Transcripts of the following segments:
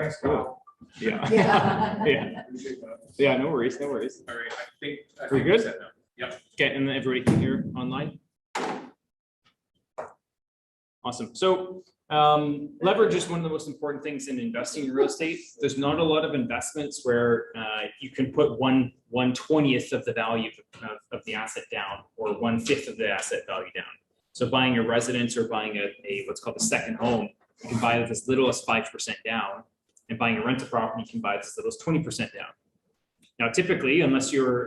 Thanks, Kyle. Yeah. Yeah. Yeah. Yeah. No worries. No worries. All right, I think We're good? set now. Yep. Okay, and then everybody can hear online. Awesome. So leverage is one of the most important things in investing in real estate. There's not a lot of investments where you can put 1/20th of the value of the asset down, or 1/5 of the asset value down. So buying a residence or buying a what's called a second home, you can buy it as little as 5% down, and buying a rental property, you can buy it as little as 20% down. Now, typically, unless you're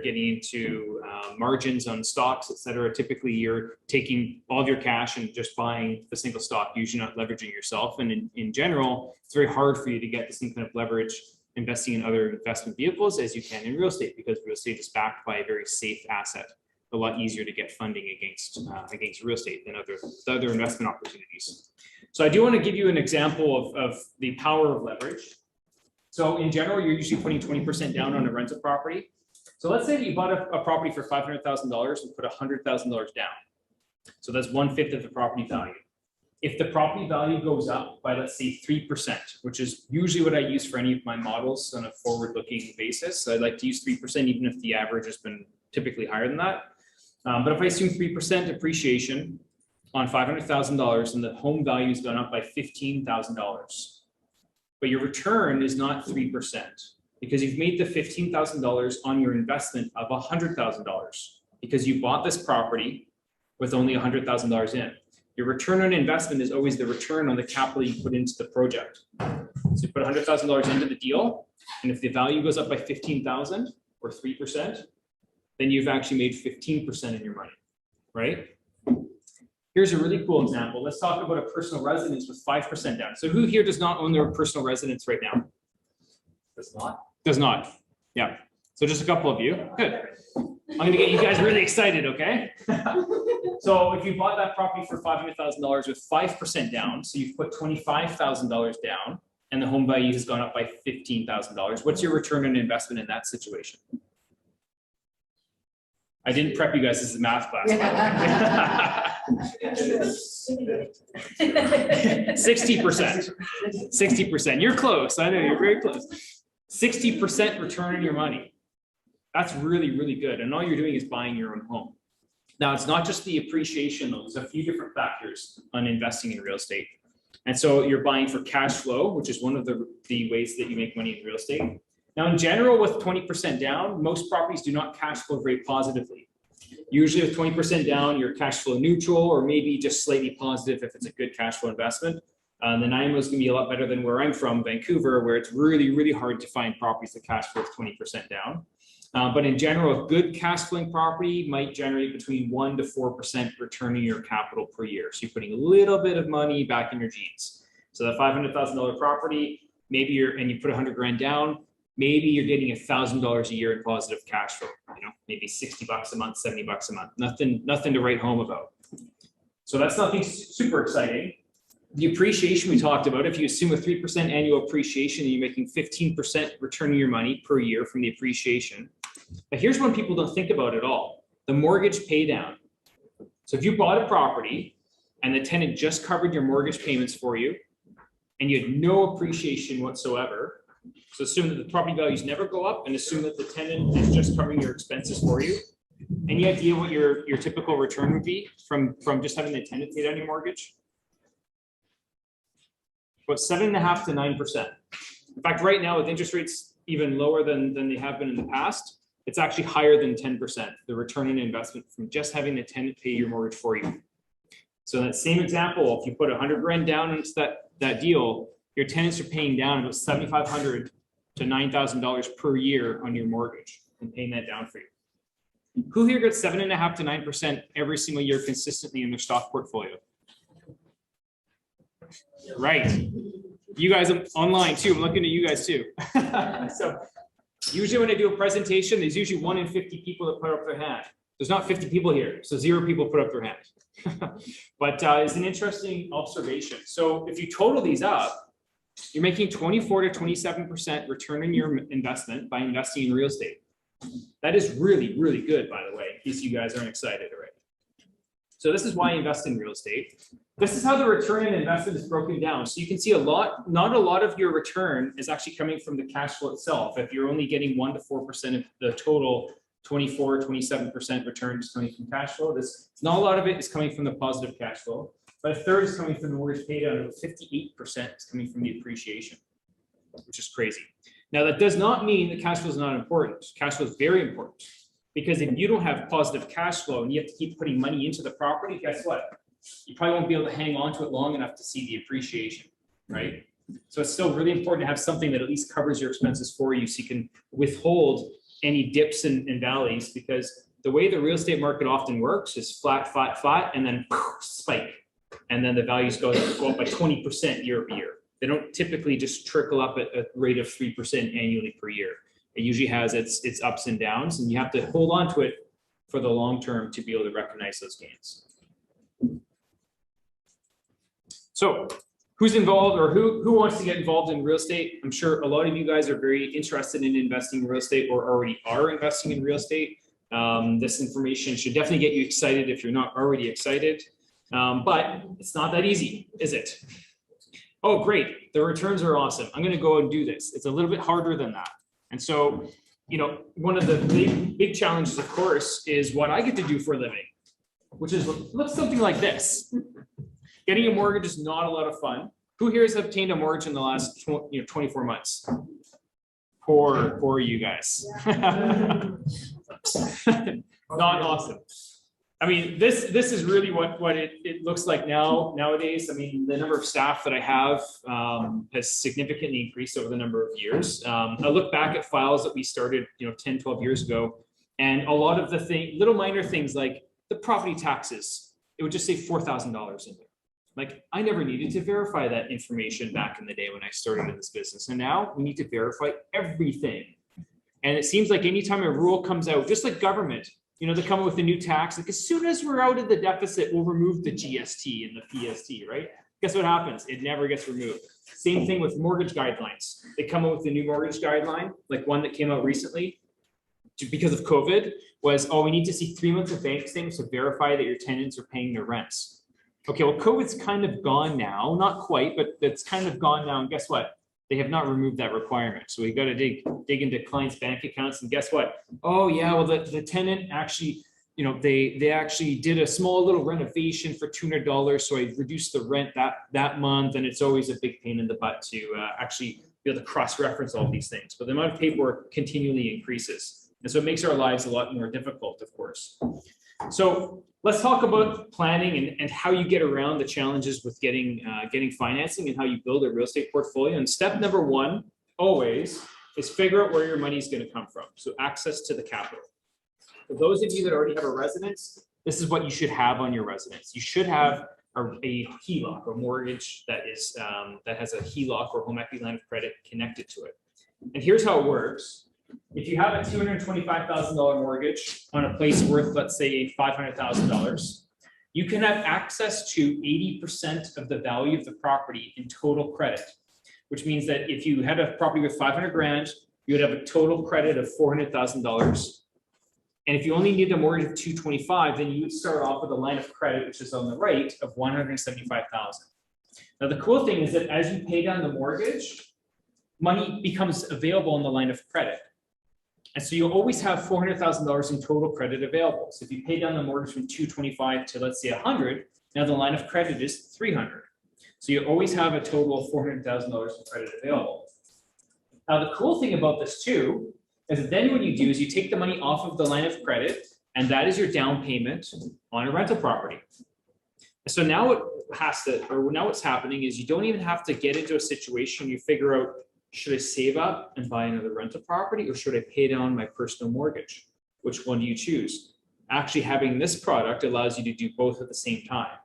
getting into margins on stocks, et cetera, typically you're taking all of your cash and just buying the single stock, usually not leveraging yourself. And in general, it's very hard for you to get the same kind of leverage investing in other investment vehicles as you can in real estate, because real estate is backed by a very safe asset. A lot easier to get funding against real estate than other investment opportunities. So I do want to give you an example of the power of leverage. So in general, you're usually putting 20% down on a rental property. So let's say that you bought a property for $500,000 and put $100,000 down. So that's 1/5 of the property value. If the property value goes up by, let's say, 3%, which is usually what I use for any of my models on a forward-looking basis. So I'd like to use 3%, even if the average has been typically higher than that. But if I assume 3% appreciation on $500,000 and the home value has gone up by $15,000, but your return is not 3%, because you've made the $15,000 on your investment of $100,000, because you bought this property with only $100,000 in. Your return on investment is always the return on the capital you put into the project. So you put $100,000 into the deal, and if the value goes up by 15,000 or 3%, then you've actually made 15% in your money, right? Here's a really cool example. Let's talk about a personal residence with 5% down. So who here does not own their personal residence right now? Does not. Does not. Yeah. So just a couple of you. Good. I'm going to get you guys really excited, okay? So if you bought that property for $500,000 with 5% down, so you've put $25,000 down, and the home value has gone up by $15,000. What's your return on investment in that situation? I didn't prep you guys. This is a math class. 60%. 60%. You're close. I know you're very close. 60% return on your money. That's really, really good. And all you're doing is buying your own home. Now, it's not just the appreciation, though. There's a few different factors on investing in real estate. And so you're buying for cash flow, which is one of the ways that you make money in real estate. Now, in general, with 20% down, most properties do not cash flow very positively. Usually with 20% down, you're cash flow neutral, or maybe just slightly positive if it's a good cash flow investment. Nanaimo is going to be a lot better than where I'm from, Vancouver, where it's really, really hard to find properties that cash flow with 20% down. But in general, a good cash flowing property might generate between 1% to 4% return on your capital per year. So you're putting a little bit of money back in your jeans. So the $500,000 property, maybe you put $100,000 down. Maybe you're getting $1,000 a year in positive cash flow, maybe $60 a month, $70 a month, nothing to write home about. So that's nothing super exciting. The appreciation we talked about, if you assume a 3% annual appreciation, you're making 15% return on your money per year from the appreciation. But here's one people don't think about at all: the mortgage pay down. So if you bought a property and the tenant just covered your mortgage payments for you, and you had no appreciation whatsoever, so assume that the property values never go up, and assume that the tenant is just covering your expenses for you. Any idea what your typical return would be from just having the tenant pay down your mortgage? About 7.5% to 9%. In fact, right now with interest rates even lower than they have been in the past, it's actually higher than 10%, the return on investment from just having the tenant pay your mortgage for you. So in that same example, if you put $100,000 down into that deal, your tenants are paying down about $7,500 to $9,000 per year on your mortgage and paying that down for you. Who here gets 7.5% to 9% every single year consistently in their stock portfolio? Right. You guys are online too. I'm looking at you guys too. So usually when I do a presentation, there's usually 1 in 50 people that put up their hand. There's not 50 people here, so 0 people put up their hand. But it's an interesting observation. So if you total these up, you're making 24 to 27% return on your investment by investing in real estate. That is really, really good, by the way, in case you guys aren't excited already. So this is why I invest in real estate. This is how the return on investment is broken down. So you can see not a lot of your return is actually coming from the cash flow itself. If you're only getting 1 to 4% of the total 27% return is coming from cash flow, not a lot of it is coming from the positive cash flow, but a third is coming from the mortgage pay down, and 58% is coming from the appreciation, which is crazy. Now, that does not mean that cash flow is not important. Cash flow is very important, because if you don't have positive cash flow and you have to keep putting money into the property, guess what? You probably won't be able to hang on to it long enough to see the appreciation, right? So it's still really important to have something that at least covers your expenses for you, so you can withhold any dips and valleys, because the way the real estate market often works is flat, flat, flat, and then spike. And then the values go up by 20% year over year. They don't typically just trickle up at a rate of 3% annually per year. It usually has its ups and downs, and you have to hold on to it for the long term to be able to recognize those gains. So who's involved, or who wants to get involved in real estate? I'm sure a lot of you guys are very interested in investing in real estate, or already are investing in real estate. This information should definitely get you excited if you're not already excited, but it's not that easy, is it? Oh, great, the returns are awesome. I'm going to go and do this. It's a little bit harder than that. And so, one of the big challenges, of course, is what I get to do for a living, which is looks something like this. Getting a mortgage is not a lot of fun. Who here has obtained a mortgage in the last 24 months? Poor you guys. Not awesome. I mean, this is really what it looks like nowadays. I mean, the number of staff that I have has significantly increased over the number of years. I look back at files that we started, 10, 12 years ago, and a lot of the little minor things like the property taxes, it would just say $4,000 in there. Like, I never needed to verify that information back in the day when I started in this business. And now we need to verify everything. And it seems like anytime a rule comes out, just like government, they come up with a new tax, like as soon as we're out of the deficit, we'll remove the GST and the PST, right? Guess what happens? It never gets removed. Same thing with mortgage guidelines. They come up with a new mortgage guideline, like one that came out recently because of COVID, was, we need to see 3 months of bank statements to verify that your tenants are paying their rents. Okay, well, COVID's kind of gone now, not quite, but it's kind of gone now. And guess what? They have not removed that requirement. So we've got to dig into clients' bank accounts, and guess what? Oh yeah, well the tenant actually, they actually did a small little renovation for $200, so I reduced the rent that month, and it's always a big pain in the butt to actually be able to cross-reference all these things. But the amount of paperwork continually increases, and so it makes our lives a lot more difficult, of course. So let's talk about planning and how you get around the challenges with getting financing, and how you build a real estate portfolio. And step number one always is figure out where your money is going to come from. So access to the capital. For those of you that already have a residence, this is what you should have on your residence. You should have a HELOC, or mortgage that has a HELOC, or home equity line of credit, connected to it. And here's how it works. If you have a $225,000 mortgage on a place worth, let's say, $500,000, you can have access to 80% of the value of the property in total credit, which means that if you had a property with 500 grand, you would have a total credit of $400,000. And if you only need a mortgage of 225, then you would start off with a line of credit, which is on the right, of 175,000. Now, the cool thing is that as you pay down the mortgage, money becomes available on the line of credit. And so you'll always have $400,000 in total credit available. So if you pay down the mortgage from 225 to, let's say, 100, now the line of credit is 300. So you always have a total of $400,000 in credit available. Now, the cool thing about this too is that then what you do is you take the money off of the line of credit, and that is your down payment on a rental property. So now what's happening is you don't even have to get into a situation you figure out, should I save up and buy another rental property, or should I pay down my personal mortgage? Which one do you choose? Actually, having this product allows you to do both at the same time.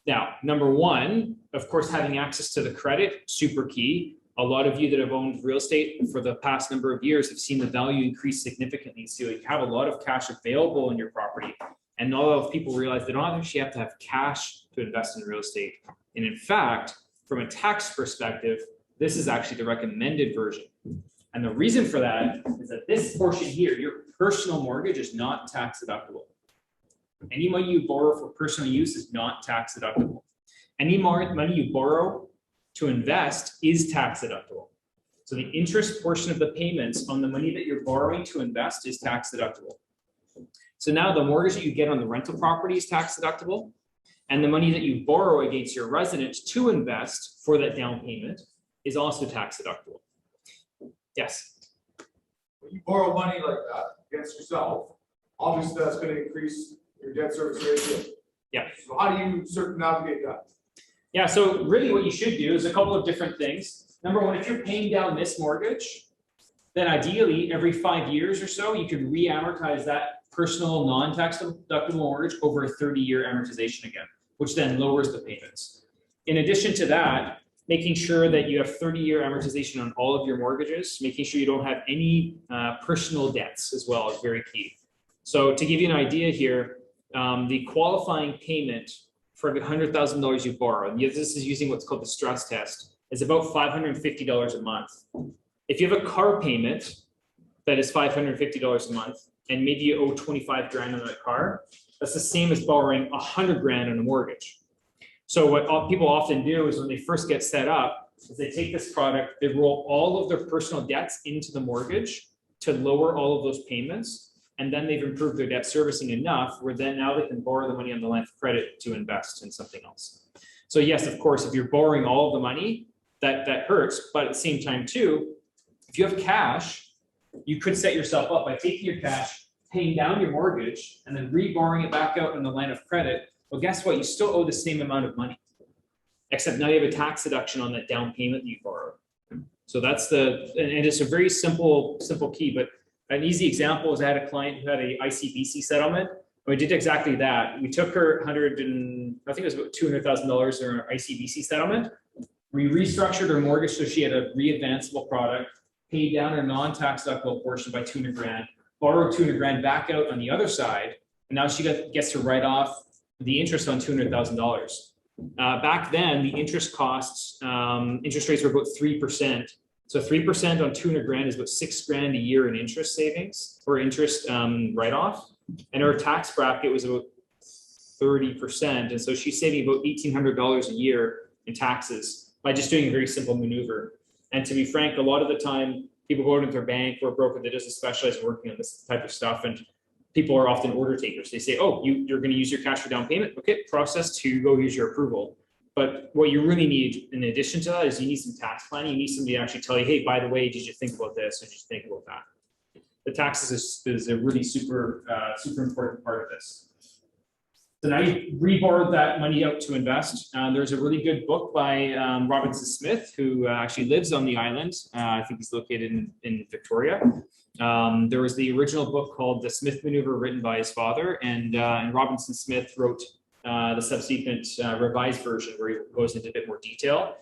Now, number one, of course, having access to the credit, super key. A lot of you that have owned real estate for the past number of years have seen the value increase significantly. So you have a lot of cash available in your property. And not a lot of people realize they don't actually have to have cash to invest in real estate. And in fact, from a tax perspective, this is actually the recommended version. And the reason for that is that this portion here, your personal mortgage, is not tax deductible. Any money you borrow for personal use is not tax deductible. Any money you borrow to invest is tax deductible. So the interest portion of the payments on the money that you're borrowing to invest is tax deductible. So now the mortgage that you get on the rental property is tax deductible, and the money that you borrow against your residence to invest for that down payment is also tax deductible. Yes. When you borrow money like that against yourself, obviously that's going to increase your debt service ratio. Yeah. So how do you circumnavigate that? Yeah, so really what you should do is a couple of different things. Number one, if you're paying down this mortgage, then ideally every 5 years or so, you can re-amortize that personal non-tax deductible mortgage over a 30-year amortization again, which then lowers the payments. In addition to that, making sure that you have 30-year amortization on all of your mortgages, making sure you don't have any personal debts as well is very key. So to give you an idea here, the qualifying payment for every $100,000 you borrow, and this is using what's called the stress test, is about $550 a month. If you have a car payment that is $550 a month, and maybe you owe 25 grand on that car, that's the same as borrowing 100 grand on a mortgage. So what people often do is when they first get set up, is they take this product, they roll all of their personal debts into the mortgage to lower all of those payments, and then they've improved their debt servicing enough where then now they can borrow the money on the line of credit to invest in something else. So yes, of course, if you're borrowing all of the money, that hurts, but at the same time too, if you have cash, you could set yourself up by taking your cash, paying down your mortgage, and then re-borrowing it back out on the line of credit. Well, guess what? You still owe the same amount of money, except now you have a tax deduction on that down payment that you borrowed. So that's and it's a very simple key, but an easy example is I had a client who had a ICBC settlement. We did exactly that. We took her I think it was about $200,000 in her ICBC settlement. We restructured her mortgage so she had a re-advanceable product, paid down her non-tax deductible portion by 200 grand, borrowed 200 grand back out on the other side, and now she gets to write off the interest on $200,000. Back then, the interest costs, interest rates were about 3%. So 3% on 200 grand is about 6 grand a year in interest savings or interest write-off. And her tax bracket was about 30%. And so she's saving about $1,800 a year in taxes by just doing a very simple maneuver. And to be frank, a lot of the time, people go into their bank or a broker that doesn't specialize in working on this type of stuff. And people are often order takers. They say, oh, you're going to use your cash for down payment. Okay, process to go use your approval. But what you really need in addition to that is you need some tax planning. You need somebody to actually tell you, hey, by the way, did you think about this? Or did you think about that? The taxes is a really super important part of this. So now you re-borrowed that money out to invest. There's a really good book by Robinson Smith, who actually lives on the island. I think he's located in Victoria. There was the original book called The Smith Maneuver, written by his father, and Robinson Smith wrote the subsequent revised version where he goes into a bit more detail.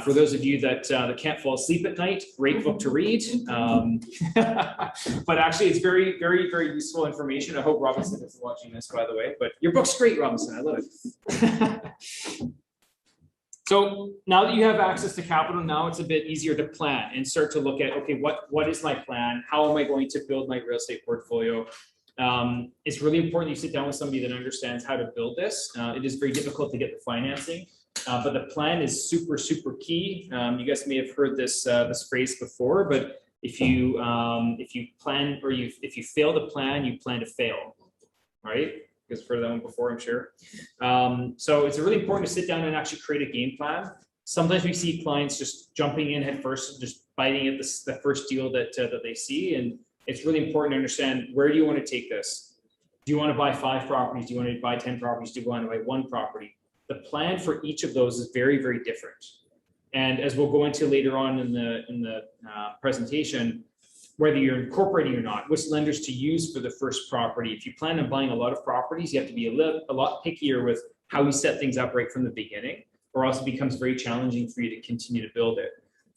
For those of you that can't fall asleep at night, great book to read. But actually, it's very, very, very useful information. I hope Robinson is watching this, by the way. But your book's great, Robinson. I love it. So now that you have access to capital, now it's a bit easier to plan and start to look at, okay, what is my plan? How am I going to build my real estate portfolio? It's really important you sit down with somebody that understands how to build this. It is very difficult to get the financing. But the plan is super, super key. You guys may have heard this phrase before, but if you plan or if you fail to plan, you plan to fail, right? You guys have heard that one before, I'm sure. So it's really important to sit down and actually create a game plan. Sometimes we see clients just jumping in head first, just biting at the first deal that they see, and it's really important to understand, where do you want to take this? Do you want to buy 5 properties? Do you want to buy 10 properties? Do you want to buy 1 property? The plan for each of those is very, very different. And as we'll go into later on in the presentation, whether you're incorporating or not, which lenders to use for the first property. If you plan on buying a lot of properties, you have to be a lot pickier with how you set things up right from the beginning, or else it becomes very challenging for you to continue to build it.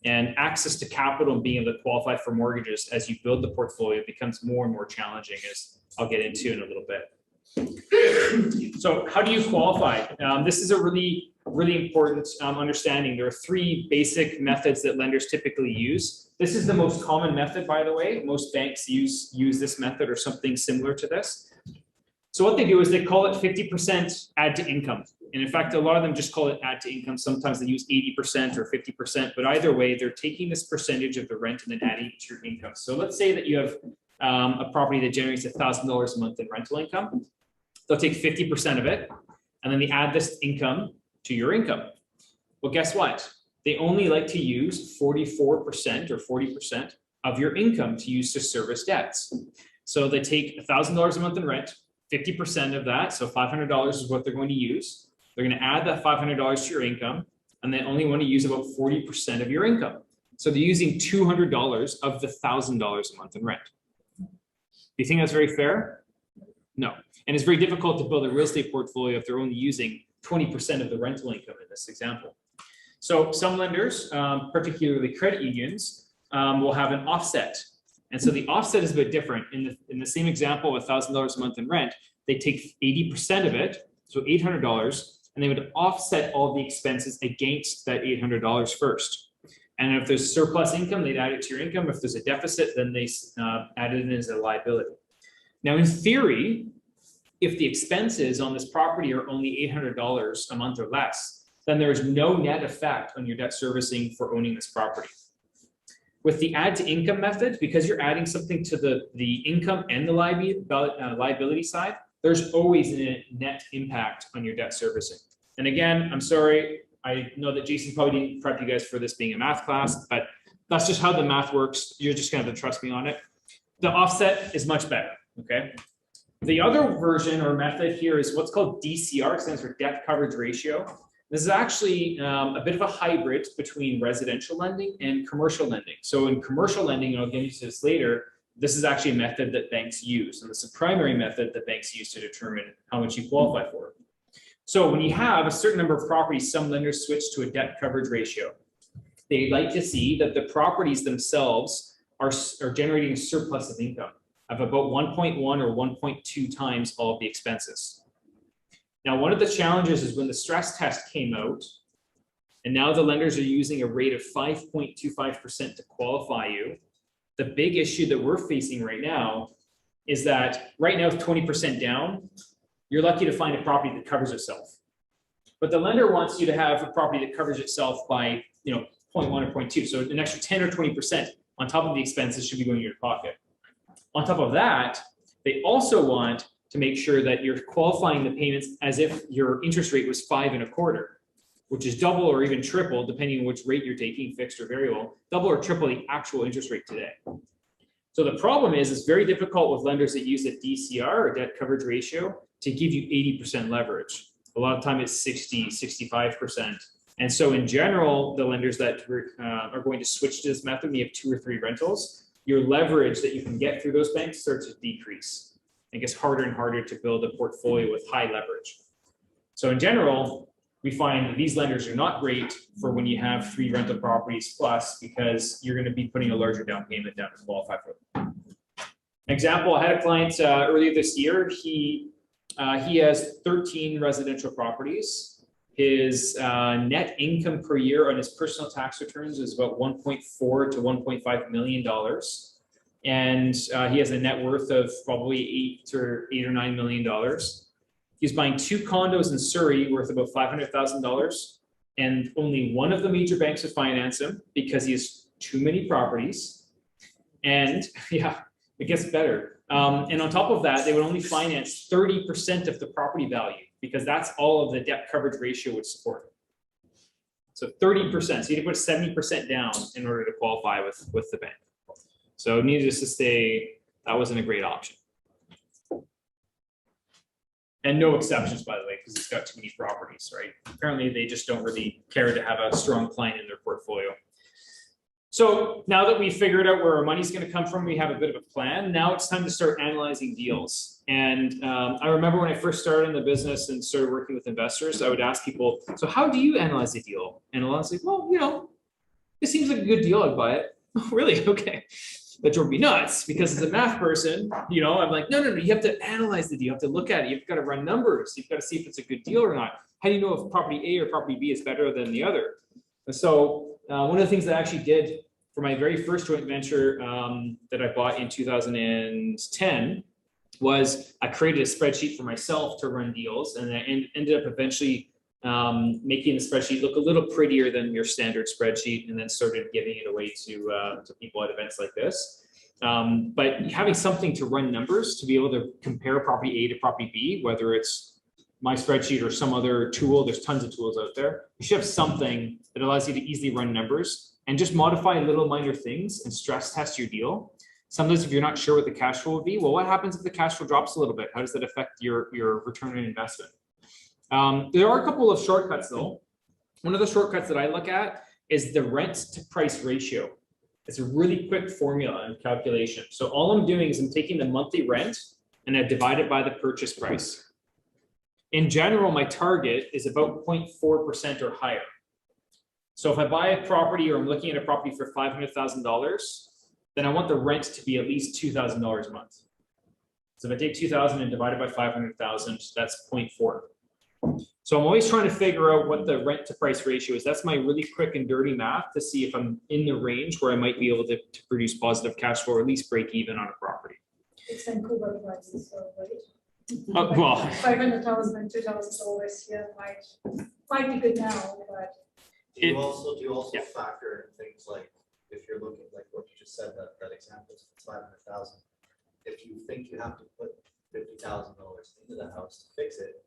And access to capital and being able to qualify for mortgages as you build the portfolio becomes more and more challenging, as I'll get into in a little bit. So how do you qualify? This is a really, really important understanding. There are 3 basic methods that lenders typically use. This is the most common method, by the way. Most banks use this method or something similar to this. So what they do is they call it 50% add to income. And in fact, a lot of them just call it add to income. Sometimes they use 80% or 50%, but either way, they're taking this percentage of the rent and then adding it to your income. So let's say that you have a property that generates $1,000 a month in rental income. They'll take 50% of it, and then they add this income to your income. Well, guess what? They only like to use 44% or 40% of your income to use to service debts. So they take $1,000 a month in rent, 50% of that, so $500 is what they're going to use. They're going to add that $500 to your income, and they only want to use about 40% of your income. So they're using $200 of the $1,000 a month in rent. Do you think that's very fair? No. And it's very difficult to build a real estate portfolio if they're only using 20% of the rental income in this example. So some lenders, particularly credit unions, will have an offset. And so the offset is a bit different. In the same example of $1,000 a month in rent, they take 80% of it, so $800, and they would offset all the expenses against that $800 first. And if there's surplus income, they'd add it to your income. If there's a deficit, then they add it in as a liability. Now, in theory, if the expenses on this property are only $800 a month or less, then there is no net effect on your debt servicing for owning this property. With the add to income method, because you're adding something to the income and the liability side, there's always a net impact on your debt servicing. And again, I'm sorry, I know that Jason probably didn't prep you guys for this being a math class, but that's just how the math works. You're just gonna have to trust me on it. The offset is much better, okay? The other version or method here is what's called DCR, stands for debt coverage ratio. This is actually a bit of a hybrid between residential lending and commercial lending. So in commercial lending, and I'll get into this later, this is actually a method that banks use. And it's a primary method that banks use to determine how much you qualify for. So when you have a certain number of properties, some lenders switch to a debt coverage ratio. They like to see that the properties themselves are generating a surplus of income of about 1.1 or 1.2 times all of the expenses. Now, one of the challenges is when the stress test came out, and now the lenders are using a rate of 5.25% to qualify you. The big issue that we're facing right now is that right now, with 20% down, you're lucky to find a property that covers itself. But the lender wants you to have a property that covers itself by 0.1 or 0.2. So an extra 10 or 20% on top of the expenses should be going in your pocket. On top of that, they also want to make sure that you're qualifying the payments as if your interest rate was 5.25, which is double or even triple, depending on which rate you're taking, fixed or variable, double or triple the actual interest rate today. So the problem is it's very difficult with lenders that use a DCR or debt coverage ratio to give you 80% leverage. A lot of time it's 60, 65%. And so in general, the lenders that are going to switch to this method, when you have 2 or 3 rentals, your leverage that you can get through those banks starts to decrease. It gets harder and harder to build a portfolio with high leverage. So in general, we find that these lenders are not great for when you have 3 rental properties plus, because you're going to be putting a larger down payment down to qualify for them. Example, I had a client earlier this year. He has 13 residential properties. His net income per year on his personal tax returns is about $1.4 to $1.5 million. And he has a net worth of probably $8 or $9 million. He's buying 2 condos in Surrey worth about $500,000, and only one of the major banks would finance him because he has too many properties. And yeah, it gets better. And on top of that, they would only finance 30% of the property value because that's all of the debt coverage ratio would support. So 30%, so you had to put 70% down in order to qualify with the bank. So needless to say, that wasn't a great option. And no exceptions, by the way, because it's got too many properties, right? Apparently, they just don't really care to have a strong client in their portfolio. So now that we've figured out where our money's going to come from, we have a bit of a plan. Now it's time to start analyzing deals. And I remember when I first started in the business and started working with investors, I would ask people, so how do you analyze a deal? And a lot of them say, well, it seems like a good deal, I'd buy it. Really? Okay. That drove me nuts because as a math person, I'm like, no, you have to analyze the deal. You have to look at it. You've got to run numbers. You've got to see if it's a good deal or not. How do you know if property A or property B is better than the other? And so one of the things that I actually did for my very first joint venture that I bought in 2010, was I created a spreadsheet for myself to run deals, and I ended up eventually making the spreadsheet look a little prettier than your standard spreadsheet, and then started giving it away to people at events like this. But having something to run numbers to be able to compare property A to property B, whether it's my spreadsheet or some other tool, there's tons of tools out there. You should have something that allows you to easily run numbers and just modify little minor things and stress test your deal. Sometimes if you're not sure what the cash flow will be, well, what happens if the cash flow drops a little bit? How does that affect your return on investment? There are a couple of shortcuts though. One of the shortcuts that I look at is the rent to price ratio. It's a really quick formula and calculation. So all I'm doing is I'm taking the monthly rent and I divide it by the purchase price. In general, my target is about 0.4% or higher. So if I buy a property or I'm looking at a property for $500,000, then I want the rent to be at least $2,000 a month. So if I take 2,000 and divide it by 500,000, that's 0.4. So I'm always trying to figure out what the rent to price ratio is. That's my really quick and dirty math to see if I'm in the range where I might be able to produce positive cash flow or at least break even on a property. It's Vancouver prices, so right? Well, 500,000 and $2,000 here might be good now, but Do you also yeah. factor in things like, if you're looking, like what you just said, that example is 500,000. If you think you have to put $50,000 into the house to fix it,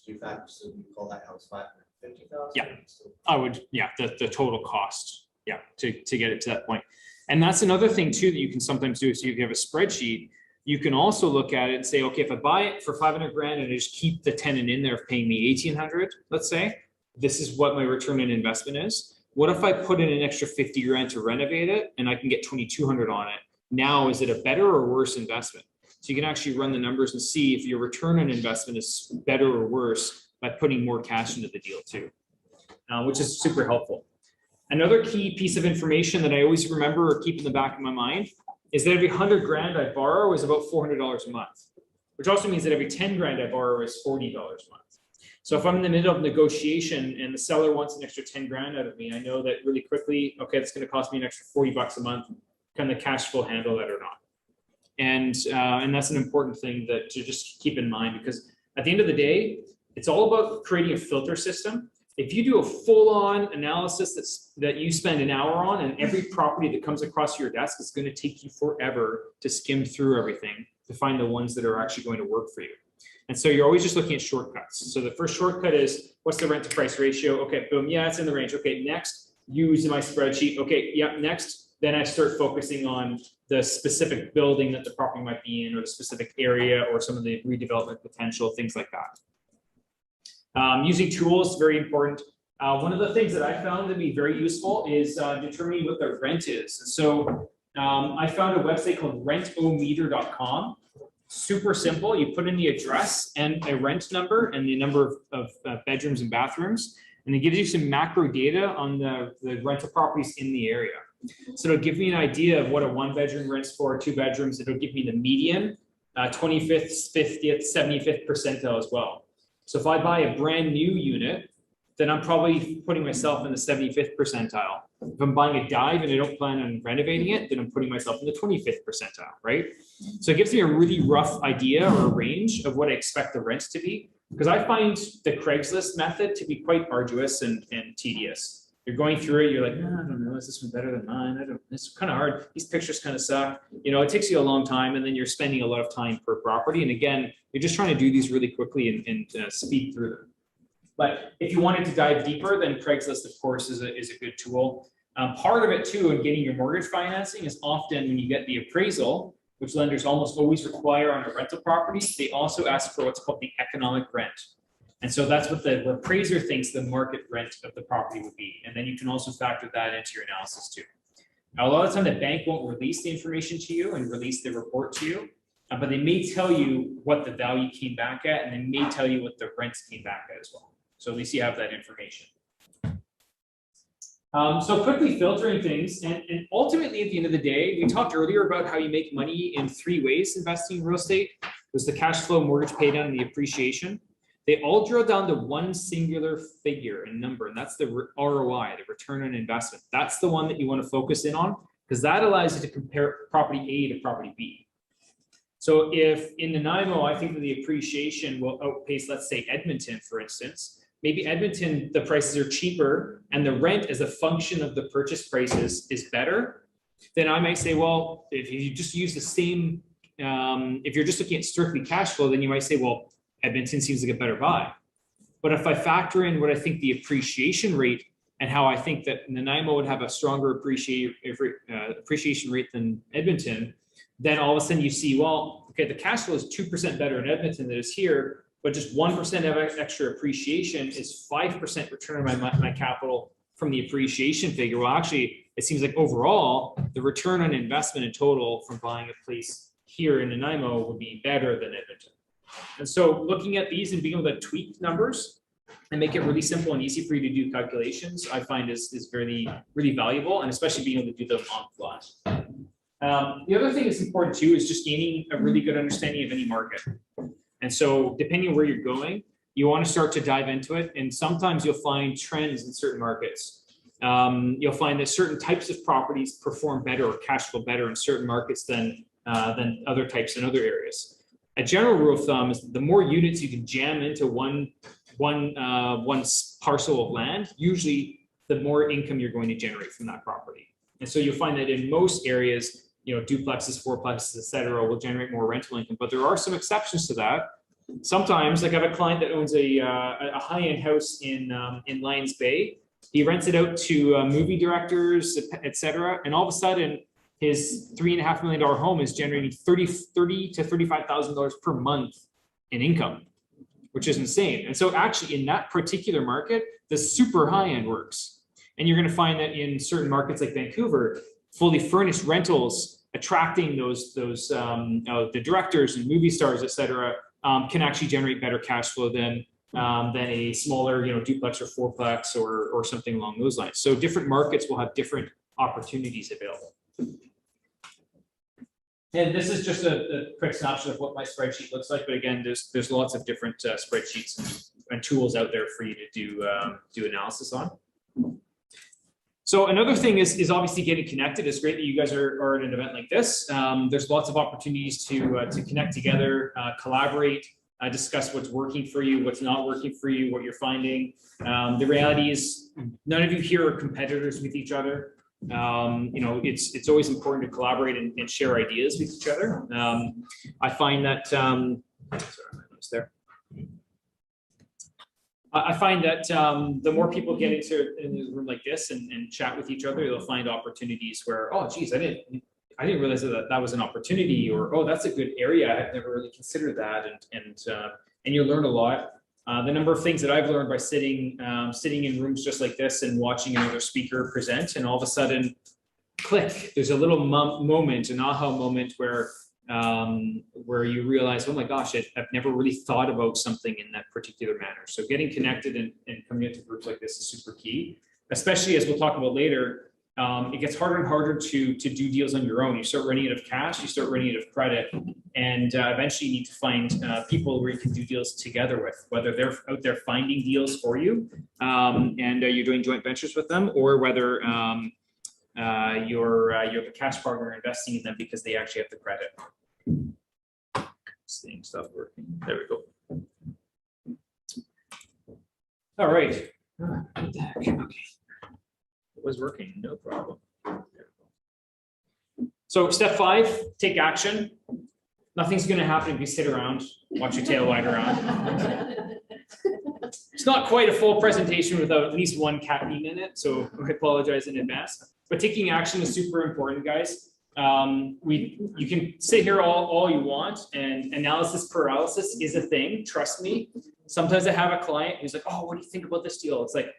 you factor, so you call that house 550,000? Yeah. I would, yeah, the total cost, yeah, to get it to that point. And that's another thing too that you can sometimes do. So if you have a spreadsheet, you can also look at it and say, okay, if I buy it for 500 grand and I just keep the tenant in there of paying me 1,800, let's say, this is what my return on investment is. What if I put in an extra 50 grand to renovate it and I can get 2,200 on it? Now, is it a better or worse investment? So you can actually run the numbers and see if your return on investment is better or worse by putting more cash into the deal too, which is super helpful. Another key piece of information that I always remember or keep in the back of my mind is that every 100 grand I borrow is about $400 a month, which also means that every 10 grand I borrow is $40 a month. So if I'm in the middle of negotiation and the seller wants an extra 10 grand out of me, I know that really quickly, okay, it's going to cost me an extra $40 a month. Can the cash flow handle that or not? And that's an important thing that to just keep in mind, because at the end of the day, it's all about creating a filter system. If you do a full-on analysis that you spend an hour on, and every property that comes across your desk is going to take you forever to skim through everything to find the ones that are actually going to work for you. And so you're always just looking at shortcuts. So the first shortcut is, what's the rent to price ratio? Okay, boom, yeah, it's in the range. Okay, next, use my spreadsheet. Okay, yeah, next, then I start focusing on the specific building that the property might be in, or the specific area, or some of the redevelopment potential, things like that. Using tools, very important. One of the things that I found to be very useful is determining what the rent is. And so I found a website called rentometer.com. Super simple. You put in the address and a rent number and the number of bedrooms and bathrooms, and it gives you some macro data on the rental properties in the area. So it'll give me an idea of what a 1-bedroom rents for, 2 bedrooms. It'll give me the median, 25th, 50th, 75th percentile as well. So if I buy a brand new unit, then I'm probably putting myself in the 75th percentile. If I'm buying a dive and I don't plan on renovating it, then I'm putting myself in the 25th percentile, right? So it gives me a really rough idea or a range of what I expect the rent to be, because I find the Craigslist method to be quite arduous and tedious. You're going through it, you're like, no, I don't know, is this one better than mine? It's kind of hard. These pictures kind of suck. You know, it takes you a long time, and then you're spending a lot of time per property. And again, you're just trying to do these really quickly and speed through them. But if you wanted to dive deeper, then Craigslist, of course, is a good tool. Part of it too, in getting your mortgage financing, is often when you get the appraisal, which lenders almost always require on a rental property, they also ask for what's called the economic rent. And so that's what the appraiser thinks the market rent of the property would be. And then you can also factor that into your analysis too. Now, a lot of the time the bank won't release the information to you and release the report to you, but they may tell you what the value came back at, and they may tell you what the rents came back at as well. So at least you have that information. So quickly filtering things, and ultimately at the end of the day, we talked earlier about how you make money in 3 ways investing in real estate. There's the cash flow, mortgage pay down, and the appreciation. They all drill down to one singular figure and number, and that's the ROI, the return on investment. That's the one that you want to focus in on, because that allows you to compare property A to property B. So if in Nanaimo, I think that the appreciation will outpace, let's say Edmonton, for instance, maybe Edmonton, the prices are cheaper and the rent as a function of the purchase prices is better, then I might say, well, if you just use the same, if you're just looking at strictly cash flow, then you might say, well, Edmonton seems like a better buy. But if I factor in what I think the appreciation rate and how I think that Nanaimo would have a stronger appreciation rate than Edmonton, then all of a sudden you see, well, okay, the cash flow is 2% better in Edmonton than it is here, but just 1% of extra appreciation is 5% return on my capital from the appreciation figure. Well, actually, it seems like overall, the return on investment in total from buying a place here in Nanaimo would be better than Edmonton. And so looking at these and being able to tweak numbers and make it really simple and easy for you to do calculations, I find is really valuable, and especially being able to do them on the fly. The other thing that's important too is just gaining a really good understanding of any market. And so depending on where you're going, you want to start to dive into it. And sometimes you'll find trends in certain markets. You'll find that certain types of properties perform better or cash flow better in certain markets than other types in other areas. A general rule of thumb is the more units you can jam into one parcel of land, usually the more income you're going to generate from that property. And so you'll find that in most areas, duplexes, fourplexes, et cetera, will generate more rental income. But there are some exceptions to that. Sometimes, like I have a client that owns a high-end house in Lions Bay. He rents it out to movie directors, et cetera, and all of a sudden, his $3.5 million home is generating $30,000 to $35,000 per month in income, which is insane. And so actually in that particular market, the super high end works. And you're going to find that in certain markets like Vancouver, fully furnished rentals attracting the directors and movie stars, et cetera, can actually generate better cash flow than a smaller, duplex or fourplex or something along those lines. So different markets will have different opportunities available. And this is just a quick snapshot of what my spreadsheet looks like. But again, there's lots of different spreadsheets and tools out there for you to do analysis on. So another thing is obviously getting connected. It's great that you guys are at an event like this. There's lots of opportunities to connect together, collaborate, discuss what's working for you, what's not working for you, what you're finding. The reality is none of you here are competitors with each other. It's always important to collaborate and share ideas with each other. I find that sorry, my notes there. I find that the more people get into in a room like this and chat with each other, they'll find opportunities where, oh geez, I didn't realize that was an opportunity, or oh, that's a good area, I've never really considered that, and you learn a lot. The number of things that I've learned by sitting in rooms just like this and watching another speaker present, and all of a sudden, click, there's a little moment, an aha moment where you realize, oh my gosh, I've never really thought about something in that particular manner. So getting connected and coming into groups like this is super key, especially as we'll talk about later. It gets harder and harder to do deals on your own. You start running out of cash, you start running out of credit, and eventually you need to find people where you can do deals together with, whether they're out there finding deals for you and you're doing joint ventures with them, or whether you're a cash partner investing in them because they actually have the credit. Same stuff working. There we go. All right. What the heck? Okay. It was working, no problem. So step 5, take action. Nothing's going to happen if you sit around, watch your tail wag around. It's not quite a full presentation without at least one caffeine in it, so I apologize in advance. But taking action is super important, guys. You can sit here all you want, and analysis paralysis is a thing, trust me. Sometimes I have a client who's like, oh, what do you think about this deal? It's like,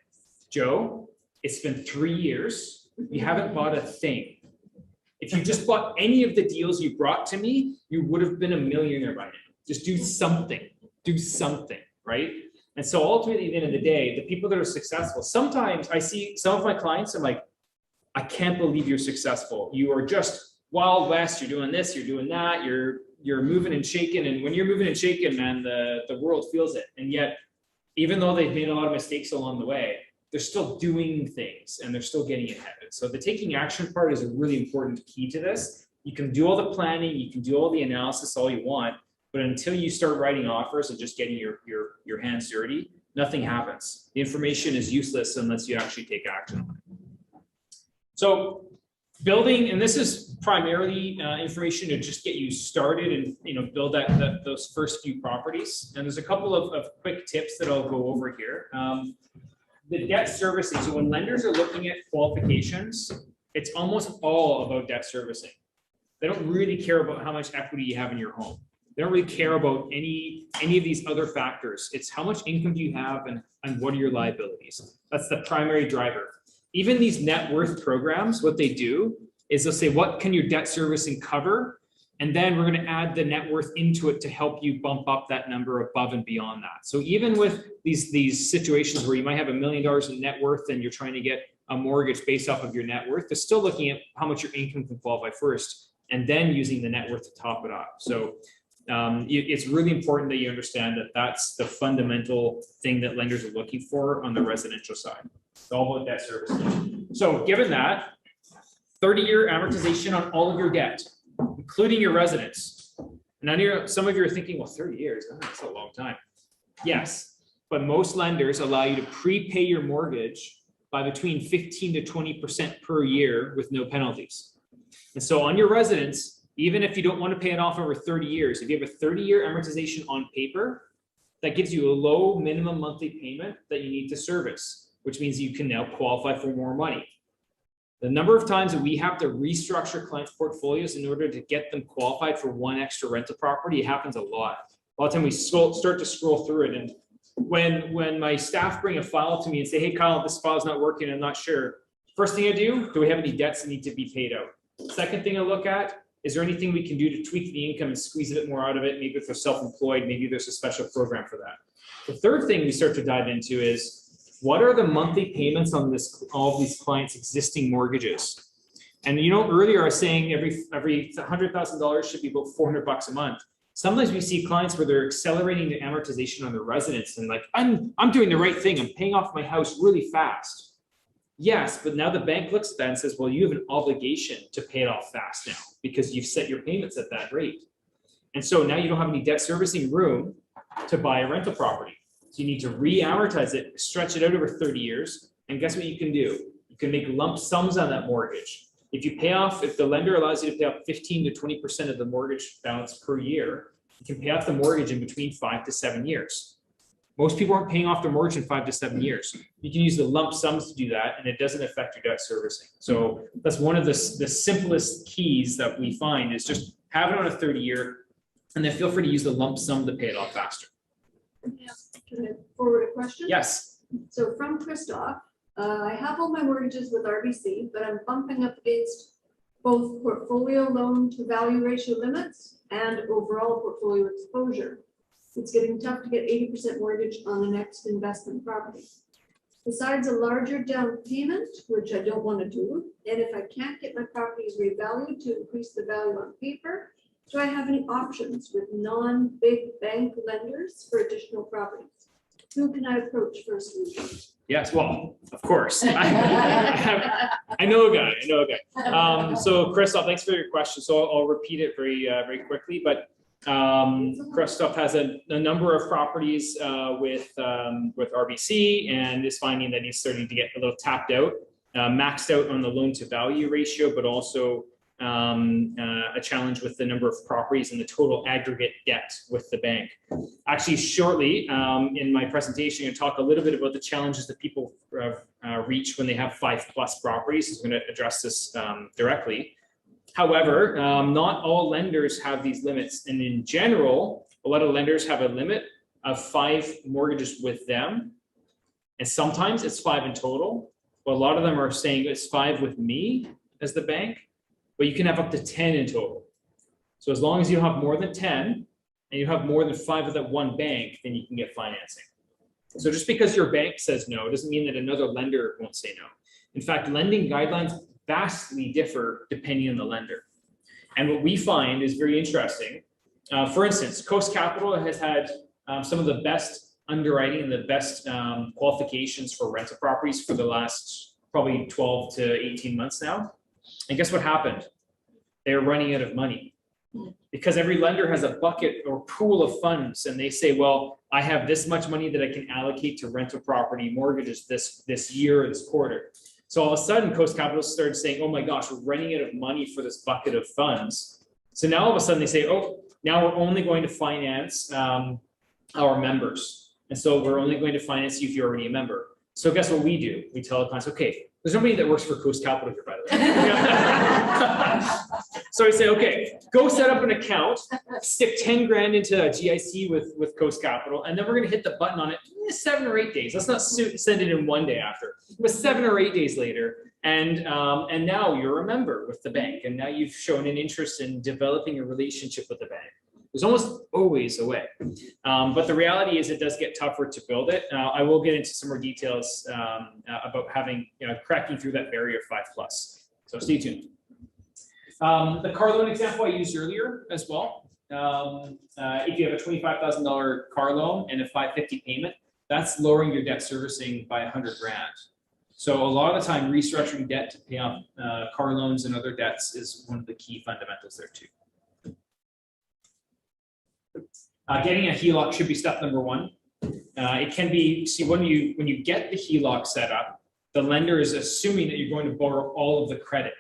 Joe, it's been 3 years. You haven't bought a thing. If you just bought any of the deals you brought to me, you would have been a millionaire by now. Just do something, right? And so ultimately, at the end of the day, the people that are successful, sometimes I see some of my clients, I'm like, I can't believe you're successful. You are just Wild West. You're doing this, you're doing that. You're moving and shaking. And when you're moving and shaking, man, the world feels it. And yet, even though they've made a lot of mistakes along the way, they're still doing things and they're still getting ahead. So the taking action part is a really important key to this. You can do all the planning, you can do all the analysis all you want, but until you start writing offers and just getting your hands dirty, nothing happens. The information is useless unless you actually take action on it. So building, and this is primarily information to just get you started and build those first few properties. And there's a couple of quick tips that I'll go over here. The debt servicing. So when lenders are looking at qualifications, it's almost all about debt servicing. They don't really care about how much equity you have in your home. They don't really care about any of these other factors. It's how much income do you have and what are your liabilities. That's the primary driver. Even these net worth programs, what they do is they'll say, what can your debt servicing cover? And then we're going to add the net worth into it to help you bump up that number above and beyond that. So even with these situations where you might have $1 million in net worth and you're trying to get a mortgage based off of your net worth, they're still looking at how much your income can qualify first, and then using the net worth to top it up. So it's really important that you understand that that's the fundamental thing that lenders are looking for on the residential side. It's all about debt servicing. So given that, 30-year amortization on all of your debt, including your residence. Now, some of you are thinking, well, 30 years, that's a long time. Yes, but most lenders allow you to prepay your mortgage by between 15 to 20% per year with no penalties. And so on your residence, even if you don't want to pay it off over 30 years, if you have a 30-year amortization on paper, that gives you a low minimum monthly payment that you need to service, which means you can now qualify for more money. The number of times that we have to restructure clients' portfolios in order to get them qualified for one extra rental property, it happens a lot. A lot of time we start to scroll through it, and when my staff bring a file to me and say, hey, Kyle, this file's not working, I'm not sure. First thing I do we have any debts that need to be paid out? Second thing I look at, is there anything we can do to tweak the income and squeeze a bit more out of it? Maybe if they're self-employed, maybe there's a special program for that. The third thing we start to dive into is, what are the monthly payments on all of these clients' existing mortgages? And earlier I was saying every $100,000 should be about $400 a month. Sometimes we see clients where they're accelerating the amortization on their residence and like, I'm doing the right thing. I'm paying off my house really fast. Yes, but now the bank looks at that and says, well, you have an obligation to pay it off fast now because you've set your payments at that rate. And so now you don't have any debt servicing room to buy a rental property. So you need to re-amortize it, stretch it out over 30 years. And guess what you can do? You can make lump sums on that mortgage. If the lender allows you to pay off 15 to 20% of the mortgage balance per year, you can pay off the mortgage in between 5 to 7 years. Most people aren't paying off their mortgage in 5 to 7 years. You can use the lump sums to do that, and it doesn't affect your debt servicing. So that's one of the simplest keys that we find is just have it on a 30-year, and then feel free to use the lump sum to pay it off faster. Yeah. Can I forward a question? Yes. So from Christoph, I have all my mortgages with RBC, but I'm bumping up against both portfolio loan to value ratio limits and overall portfolio exposure. It's getting tough to get 80% mortgage on the next investment property. Besides a larger down payment, which I don't want to do, and if I can't get my properties revalued to increase the value on paper, do I have any options with non-big bank lenders for additional properties? Who can I approach for a solution? Yes, well, of course. I know a guy. So Christoph, thanks for your question. So I'll repeat it very quickly, but Christoph has a number of properties with RBC and is finding that he's starting to get a little tapped out, maxed out on the loan to value ratio, but also a challenge with the number of properties and the total aggregate debt with the bank. Actually, shortly in my presentation, I'm going to talk a little bit about the challenges that people reach when they have 5+ properties. I'm going to address this directly. However, not all lenders have these limits. And in general, a lot of lenders have a limit of 5 mortgages with them. And sometimes it's 5 in total. But a lot of them are saying it's 5 with me as the bank. But you can have up to 10 in total. So as long as you have more than 10 and you have more than 5 with that one bank, then you can get financing. So just because your bank says no doesn't mean that another lender won't say no. In fact, lending guidelines vastly differ depending on the lender. And what we find is very interesting. For instance, Coast Capital has had some of the best underwriting and the best qualifications for rental properties for the last probably 12 to 18 months now. And guess what happened? they're running out of money. Because every lender has a bucket or pool of funds and they say, well, I have this much money that I can allocate to rental property mortgages this year or this quarter. So all of a sudden, Coast Capital started saying, oh my gosh, we're running out of money for this bucket of funds. So now all of a sudden they say, oh, now we're only going to finance our members. And so we're only going to finance you if you're already a member. So guess what we do? We tell the clients, okay, there's nobody that works for Coast Capital here, by the way. So I say, okay, go set up an account, stick 10 grand into a GIC with Coast Capital, and then we're gonna hit the button on it 7 or 8 days. Let's not send it in one day after, but 7 or 8 days later. And now you're a member with the bank, and now you've shown an interest in developing a relationship with the bank. There's almost always a way. But the reality is it does get tougher to build it. I will get into some more details about having, cracking through that barrier 5+. So stay tuned. The car loan example I used earlier as well. If you have a $25,000 car loan and a $550 payment, that's lowering your debt servicing by 100 grand. So a lot of the time, restructuring debt to pay off car loans and other debts is one of the key fundamentals there too. Getting a HELOC should be step number 1. It can be, see, when you get the HELOC set up, the lender is assuming that you're going to borrow all of the credit.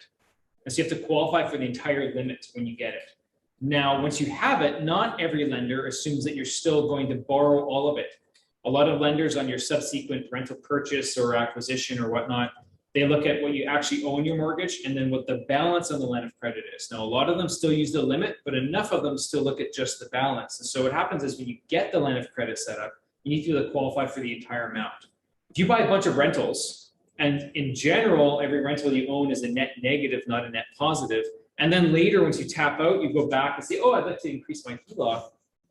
And so you have to qualify for the entire limit when you get it. Now, once you have it, not every lender assumes that you're still going to borrow all of it. A lot of lenders on your subsequent rental purchase or acquisition or whatnot, they look at what you actually owe in your mortgage and then what the balance on the line of credit is. Now, a lot of them still use the limit, but enough of them still look at just the balance. And so what happens is when you get the line of credit set up, you need to qualify for the entire amount. If you buy a bunch of rentals, and in general, every rental you own is a net negative, not a net positive, and then later, once you tap out, you go back and say, oh, I'd like to increase my HELOC.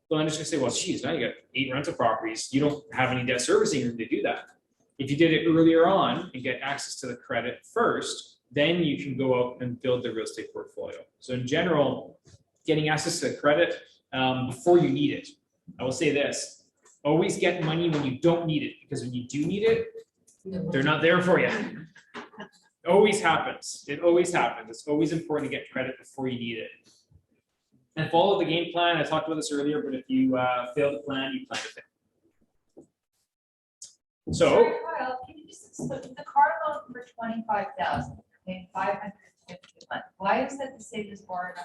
Well, I'm just gonna say, well, geez, now you got 8 rental properties. You don't have any debt servicing room to do that. If you did it earlier on and get access to the credit first, then you can go out and build the real estate portfolio. So in general, getting access to the credit before you need it. I will say this, always get money when you don't need it, because when you do need it, they're not there for you. Always happens. It always happens. It's always important to get credit before you need it. And follow the game plan. I talked about this earlier, but if you fail to plan, you plan to fail. So, Sorry, Kyle, can you just explain the car loan for 25,000, paying 550 a month? Why is that the same as borrowing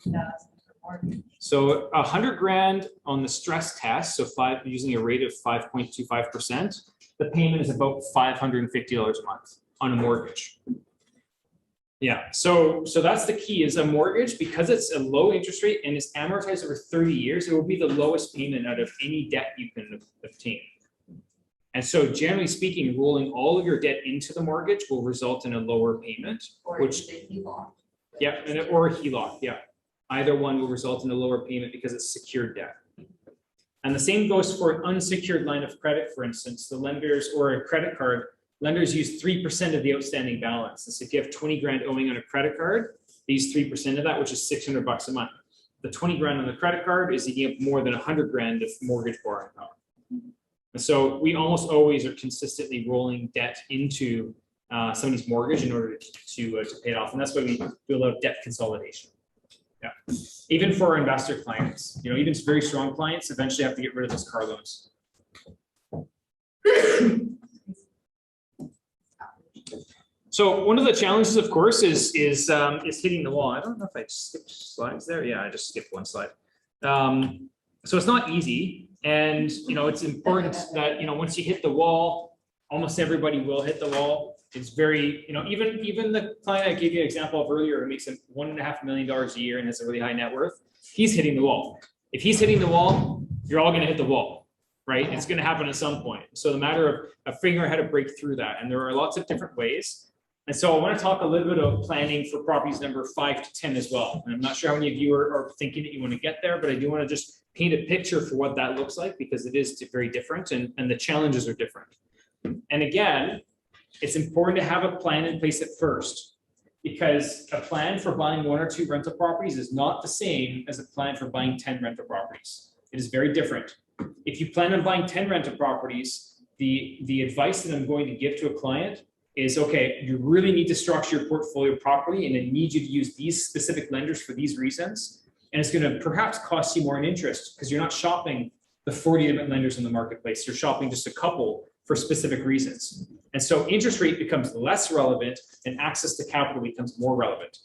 100,000 for mortgage? so 100 grand on the stress test. So using a rate of 5.25%, the payment is about $550 a month on a mortgage. Yeah, so that's the key is a mortgage, because it's a low interest rate and it's amortized over 30 years, it will be the lowest payment out of any debt you can obtain. And so generally speaking, rolling all of your debt into the mortgage will result in a lower payment, Or which, is it HELOC? yeah, or a HELOC, yeah. Either one will result in a lower payment because it's secured debt. And the same goes for an unsecured line of credit, for instance, the lenders or a credit card, lenders use 3% of the outstanding balance. And so if you have 20 grand owing on a credit card, they use 3% of that, which is $600 a month. The 20 grand on the credit card is eating up more than 100 grand of mortgage borrowing power. And so we almost always are consistently rolling debt into somebody's mortgage in order to pay it off. And that's why we do a lot of debt consolidation. Yeah. Even for our investor clients, even very strong clients eventually have to get rid of those car loans. So one of the challenges, of course, is hitting the wall. I don't know if I skipped slides there. Yeah, I just skipped one slide. So it's not easy. And, it's important that, once you hit the wall, almost everybody will hit the wall. It's very, even the client I gave you an example of earlier who makes $1.5 million a year and has a really high net worth, he's hitting the wall. If he's hitting the wall, you're all going to hit the wall, right? It's going to happen at some point. So the matter of figuring out how to break through that. And there are lots of different ways. And so I want to talk a little bit about planning for properties number 5 to 10 as well. And I'm not sure how many of you are thinking that you want to get there, but I do want to just paint a picture for what that looks like, because it is very different and the challenges are different. And again, it's important to have a plan in place at first, because a plan for buying 1 or 2 rental properties is not the same as a plan for buying 10 rental properties. It is very different. If you plan on buying 10 rental properties, the advice that I'm going to give to a client is, okay, you really need to structure your portfolio properly and it needs you to use these specific lenders for these reasons. And it's going to perhaps cost you more in interest because you're not shopping the 40 different lenders in the marketplace. You're shopping just a couple for specific reasons. And so interest rate becomes less relevant and access to capital becomes more relevant.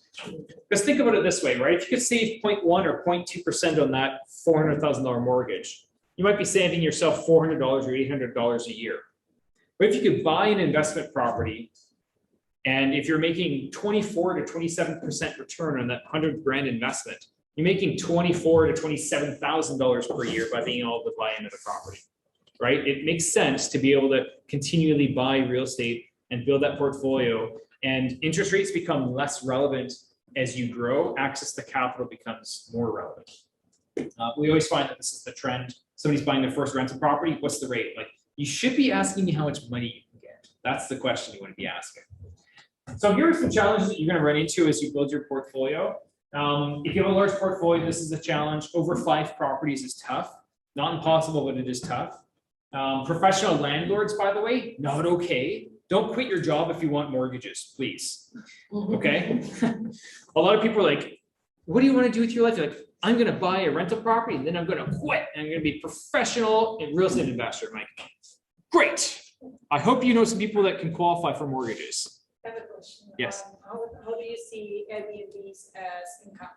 Because think about it this way, right? If you could save 0.1 or 0.2% on that $400,000 mortgage, you might be saving yourself $400 or $800 a year. But if you could buy an investment property, and if you're making 24 to 27% return on that 100 grand investment, you're making $24,000 to $27,000 per year by being able to buy into the property, right? It makes sense to be able to continually buy real estate and build that portfolio. And interest rates become less relevant as you grow. Access to capital becomes more relevant. We always find that this is the trend. Somebody's buying their first rental property. What's the rate? Like, you should be asking me how much money you can get. That's the question you want to be asking. So here are some challenges that you're going to run into as you build your portfolio. If you have a large portfolio, this is a challenge. Over 5 properties is tough. Not impossible, but it is tough. Professional landlords, by the way, not okay. Don't quit your job if you want mortgages, please. Okay? A lot of people are like, what do you want to do with your life? You're like, I'm going to buy a rental property, and then I'm going to quit, and I'm going to be a professional and real estate investor. I'm like, great. I hope you know some people that can qualify for mortgages. I have a question. Yes. How do you see Airbnbs as income?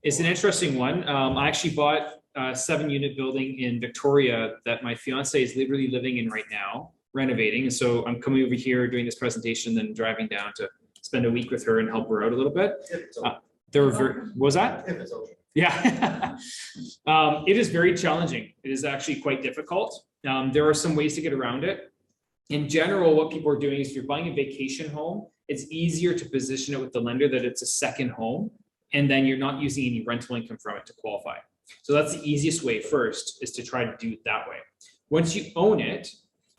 It's an interesting one. I actually bought a 7-unit building in Victoria that my fiance is literally living in right now, renovating. And so I'm coming over here doing this presentation, then driving down to spend a week with her and help her out a little bit. There were very, what was that? Yeah. It is very challenging. It is actually quite difficult. There are some ways to get around it. In general, what people are doing is if you're buying a vacation home, it's easier to position it with the lender that it's a second home, and then you're not using any rental income from it to qualify. So that's the easiest way first, is to try to do it that way. Once you own it,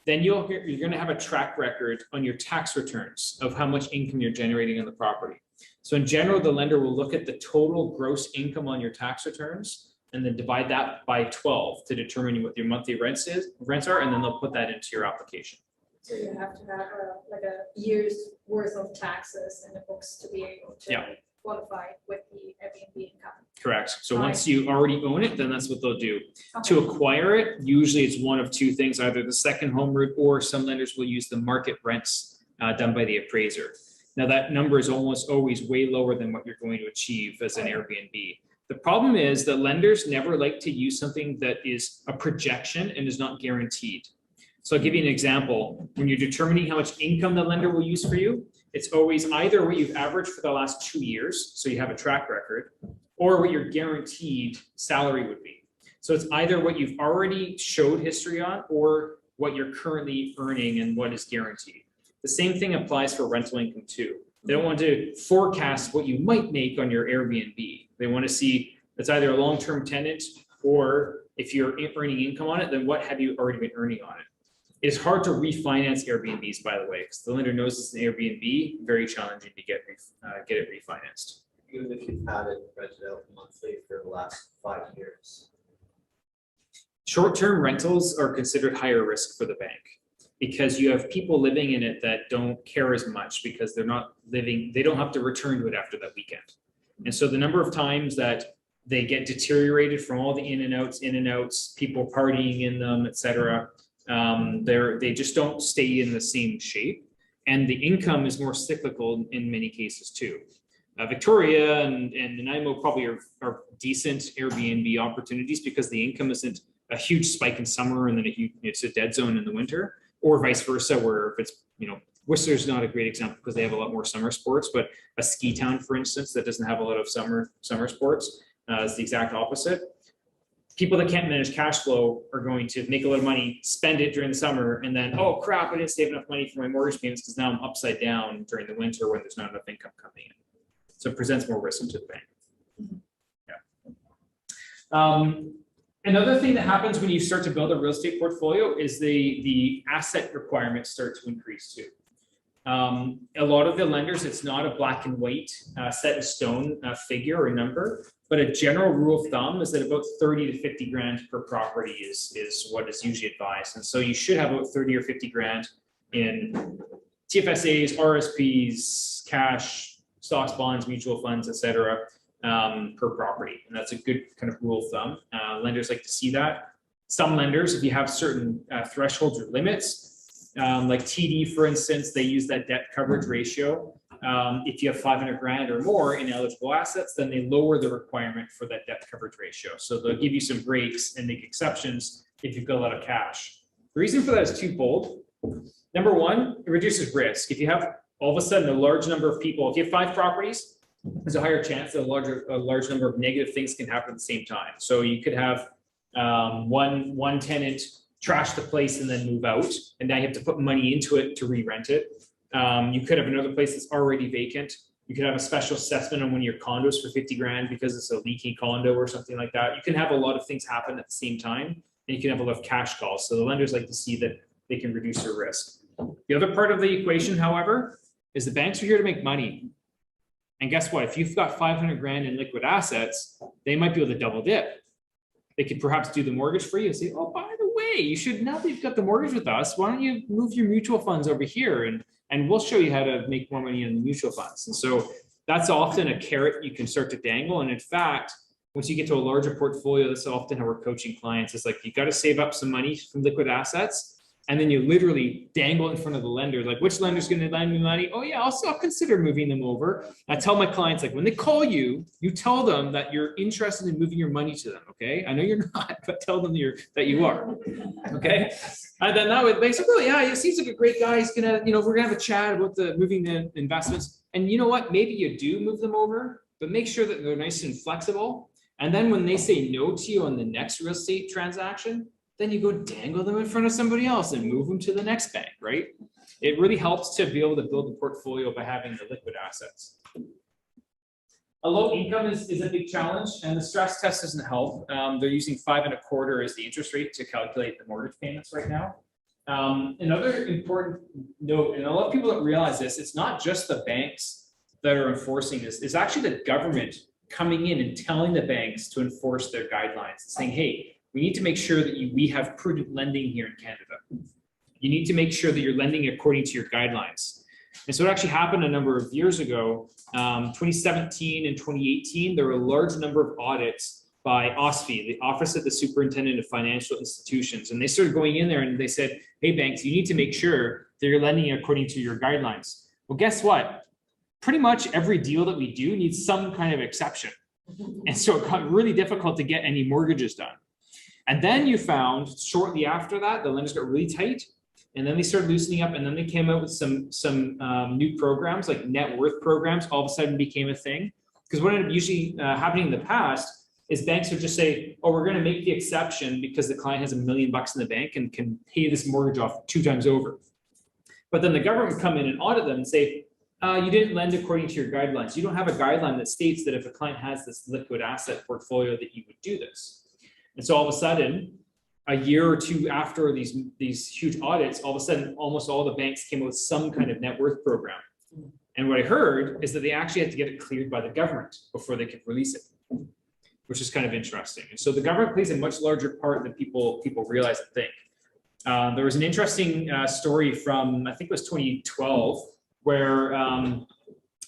then you're going to have a track record on your tax returns of how much income you're generating on the property. So in general, the lender will look at the total gross income on your tax returns and then divide that by 12 to determine what your monthly rents are, and then they'll put that into your application. So you have to have like a year's worth of taxes in the books to be able to qualify with the Airbnb income. Correct. So once you already own it, then that's what they'll do. To acquire it, usually it's one of two things, either the second home route, or some lenders will use the market rents done by the appraiser. Now that number is almost always way lower than what you're going to achieve as an Airbnb. The problem is that lenders never like to use something that is a projection and is not guaranteed. So I'll give you an example. When you're determining how much income the lender will use for you, it's always either what you've averaged for the last 2 years, so you have a track record, or what your guaranteed salary would be. So it's either what you've already showed history on or what you're currently earning and what is guaranteed. The same thing applies for rental income too. They don't want to forecast what you might make on your Airbnb. They want to see it's either a long-term tenant, or if you're earning income on it, then what have you already been earning on it? It's hard to refinance Airbnbs, by the way, because the lender knows it's an Airbnb, very challenging to get it refinanced. Even if you've had it rented out monthly for the last 5 years. Short-term rentals are considered higher risk for the bank because you have people living in it that don't care as much because they're not living, they don't have to return to it after that weekend. And so the number of times that they get deteriorated from all the in and outs, people partying in them, et cetera, they just don't stay in the same shape. And the income is more cyclical in many cases too. Victoria and Nanaimo probably are decent Airbnb opportunities because the income isn't a huge spike in summer and then it's a dead zone in the winter, or vice versa, where if it's, Whistler's not a great example because they have a lot more summer sports, but a ski town, for instance, that doesn't have a lot of summer sports is the exact opposite. People that can't manage cash flow are going to make a lot of money, spend it during the summer, and then, oh crap, I didn't save enough money for my mortgage payments because now I'm upside down during the winter when there's not enough income coming in. So it presents more risk to the bank. Yeah. Another thing that happens when you start to build a real estate portfolio is the asset requirements start to increase too. A lot of the lenders, it's not a black and white set in stone figure or number, but a general rule of thumb is that about 30 to 50 grand per property is what is usually advised. And so you should have about 30 or 50 grand in TFSAs, RSPs, cash, stocks, bonds, mutual funds, etc., per property. And that's a good kind of rule of thumb. Lenders like to see that. Some lenders, if you have certain thresholds or limits, like TD, for instance, they use that debt coverage ratio. If you have 500 grand or more in eligible assets, then they lower the requirement for that debt coverage ratio. So they'll give you some breaks and make exceptions if you've got a lot of cash. The reason for that is twofold. Number one, it reduces risk. If you have all of a sudden a large number of people, if you have 5 properties, there's a higher chance that a large number of negative things can happen at the same time. So you could have one tenant trash the place and then move out, and now you have to put money into it to re-rent it. You could have another place that's already vacant. You could have a special assessment on one of your condos for 50 grand because it's a leaky condo or something like that. You can have a lot of things happen at the same time, and you can have a lot of cash calls. So the lenders like to see that they can reduce their risk. The other part of the equation, however, is the banks are here to make money. And guess what? If you've got 500 grand in liquid assets, they might be able to double dip. They could perhaps do the mortgage for you and say, oh, by the way, you should, now that you've got the mortgage with us, why don't you move your mutual funds over here and we'll show you how to make more money in the mutual funds. And so that's often a carrot you can start to dangle. And in fact, once you get to a larger portfolio, that's often how we're coaching clients. It's like, you got to save up some money from liquid assets. And then you literally dangle in front of the lender, like, which lender's going to lend me money? Oh yeah, I'll consider moving them over. I tell my clients, like, when they call you, you tell them that you're interested in moving your money to them. Okay. I know you're not, but tell them that you are. Okay. And then that would make sense. Oh yeah, he seems like a great guy. He's gonna, we're gonna have a chat about the moving the investments. And you know what? Maybe you do move them over, but make sure that they're nice and flexible. And then when they say no to you on the next real estate transaction, then you go dangle them in front of somebody else and move them to the next bank, right? It really helps to be able to build a portfolio by having the liquid assets. A low income is a big challenge, and the stress test doesn't help. They're using 5.25 as the interest rate to calculate the mortgage payments right now. Another important note, and a lot of people don't realize this, it's not just the banks that are enforcing this, it's actually the government coming in and telling the banks to enforce their guidelines, saying, hey, we need to make sure that we have prudent lending here in Canada. You need to make sure that you're lending according to your guidelines. And so it actually happened a number of years ago, 2017 and 2018, there were a large number of audits by OSFI, the Office of the Superintendent of Financial Institutions. And they started going in there and they said, hey, banks, you need to make sure that you're lending according to your guidelines. Well, guess what? Pretty much every deal that we do needs some kind of exception. And so it got really difficult to get any mortgages done. And then you found shortly after that, the lenders got really tight, and then they started loosening up, and then they came out with some new programs like net worth programs. All of a sudden became a thing, because what ended up usually happening in the past is banks would just say, oh, we're going to make the exception because the client has $1 million in the bank and can pay this mortgage off 2 times over. But then the government would come in and audit them and say, you didn't lend according to your guidelines. You don't have a guideline that states that if a client has this liquid asset portfolio that you would do this. And so all of a sudden, a year or two after these huge audits, all of a sudden, almost all the banks came up with some kind of net worth program. And what I heard is that they actually had to get it cleared by the government before they could release it, which is kind of interesting. And so the government plays a much larger part than people realize and think. There was an interesting story from, I think it was 2012, where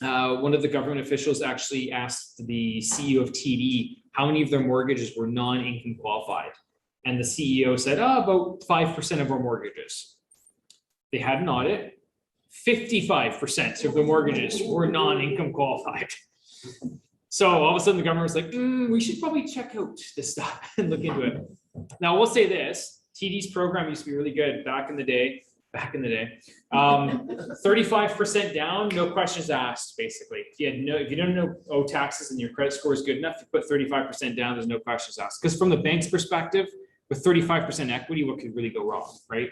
one of the government officials actually asked the CEO of TD how many of their mortgages were non-income qualified. And the CEO said, oh, about 5% of our mortgages. They had an audit, 55% of the mortgages were non-income qualified. So all of a sudden the government was like, we should probably check out this stuff and look into it. Now we'll say this, TD's program used to be really good back in the day. 35% down, no questions asked, basically. If you don't owe taxes and your credit score is good enough, you put 35% down, there's no questions asked. Because from the bank's perspective, with 35% equity, what could really go wrong, right?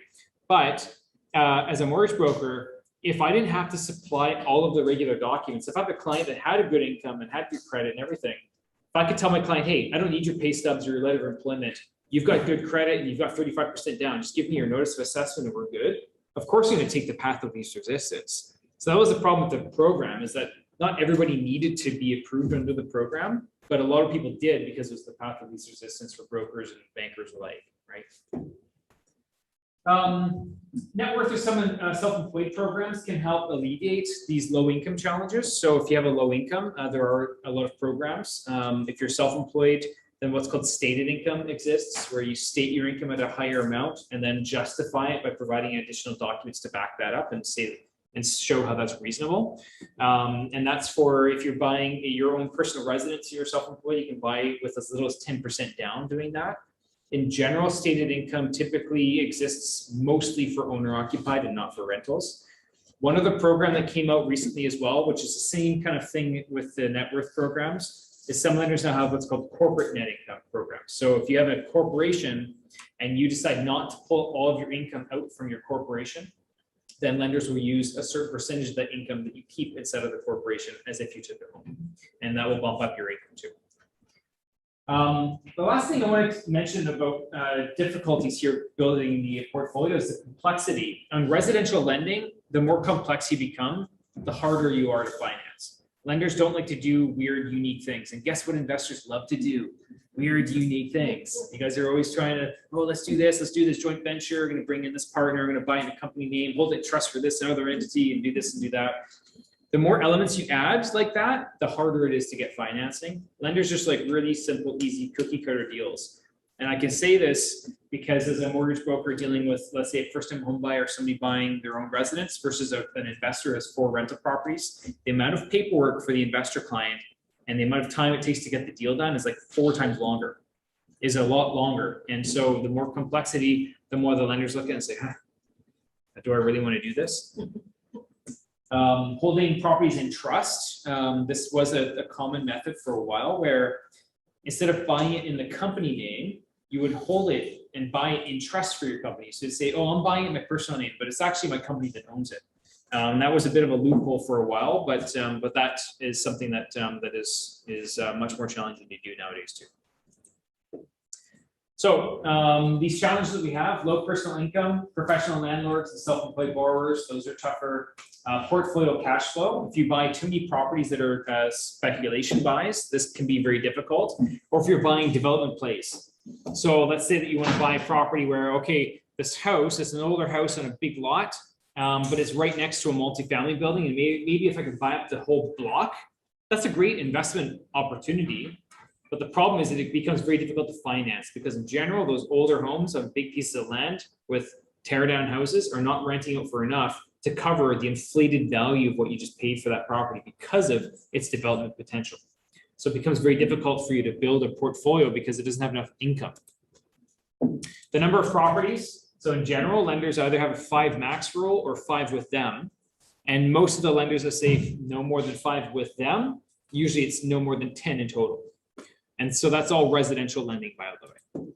But as a mortgage broker, if I didn't have to supply all of the regular documents, if I have a client that had a good income and had good credit and everything, if I could tell my client, hey, I don't need your pay stubs or your letter of employment, you've got good credit and you've got 35% down, just give me your notice of assessment and we're good. Of course, you're going to take the path of least resistance. So that was the problem with the program, is that not everybody needed to be approved under the program, but a lot of people did because it was the path of least resistance for brokers and bankers alike, right? Net worth or some self-employed programs can help alleviate these low income challenges. So if you have a low income, there are a lot of programs. If you're self-employed, then what's called stated income exists, where you state your income at a higher amount and then justify it by providing additional documents to back that up and say and show how that's reasonable. And that's for if you're buying your own personal residence, you're self-employed, you can buy with as little as 10% down doing that. In general, stated income typically exists mostly for owner occupied and not for rentals. One other program that came out recently as well, which is the same kind of thing with the net worth programs, is some lenders now have what's called corporate net income programs. So if you have a corporation and you decide not to pull all of your income out from your corporation, then lenders will use a certain percentage of that income that you keep inside of the corporation as if you took it home. And that will bump up your income too. The last thing I wanted to mention about difficulties here building the portfolio is the complexity. On residential lending, the more complex you become, the harder you are to finance. Lenders don't like to do weird, unique things. And guess what investors love to do? Weird, unique things. You guys are always trying to, oh, let's do this joint venture, we're going to bring in this partner, we're going to buy in a company name, hold it trust for this other entity and do this and do that. The more elements you add like that, the harder it is to get financing. Lenders just like really simple, easy cookie cutter deals. And I can say this because as a mortgage broker dealing with, let's say, a first-time home buyer or somebody buying their own residence versus an investor who has 4 rental properties, the amount of paperwork for the investor client and the amount of time it takes to get the deal done is like 4 times longer, is a lot longer. And so the more complexity, the more the lenders look at it and say, huh, do I really want to do this? Holding properties in trust. This was a common method for a while where instead of buying it in the company name, you would hold it and buy it in trust for your company. So you'd say, oh, I'm buying it in my personal name, but it's actually my company that owns it. That was a bit of a loophole for a while, but that is something that is much more challenging to do nowadays too. So these challenges that we have: low personal income, professional landlords, and self-employed borrowers. Those are tougher. Portfolio cash flow. If you buy too many properties that are speculation buys, this can be very difficult. Or if you're buying development plays. So let's say that you want to buy a property where, okay, this house is an older house on a big lot, but it's right next to a multifamily building, and maybe if I could buy up the whole block, that's a great investment opportunity. But the problem is that it becomes very difficult to finance because in general, those older homes on big pieces of land with tear down houses are not renting out for enough to cover the inflated value of what you just paid for that property because of its development potential. So it becomes very difficult for you to build a portfolio because it doesn't have enough income. The number of properties. So in general, lenders either have a 5 max rule or 5 with them. And most of the lenders that say no more than 5 with them, usually it's no more than 10 in total. And so that's all residential lending, by the way.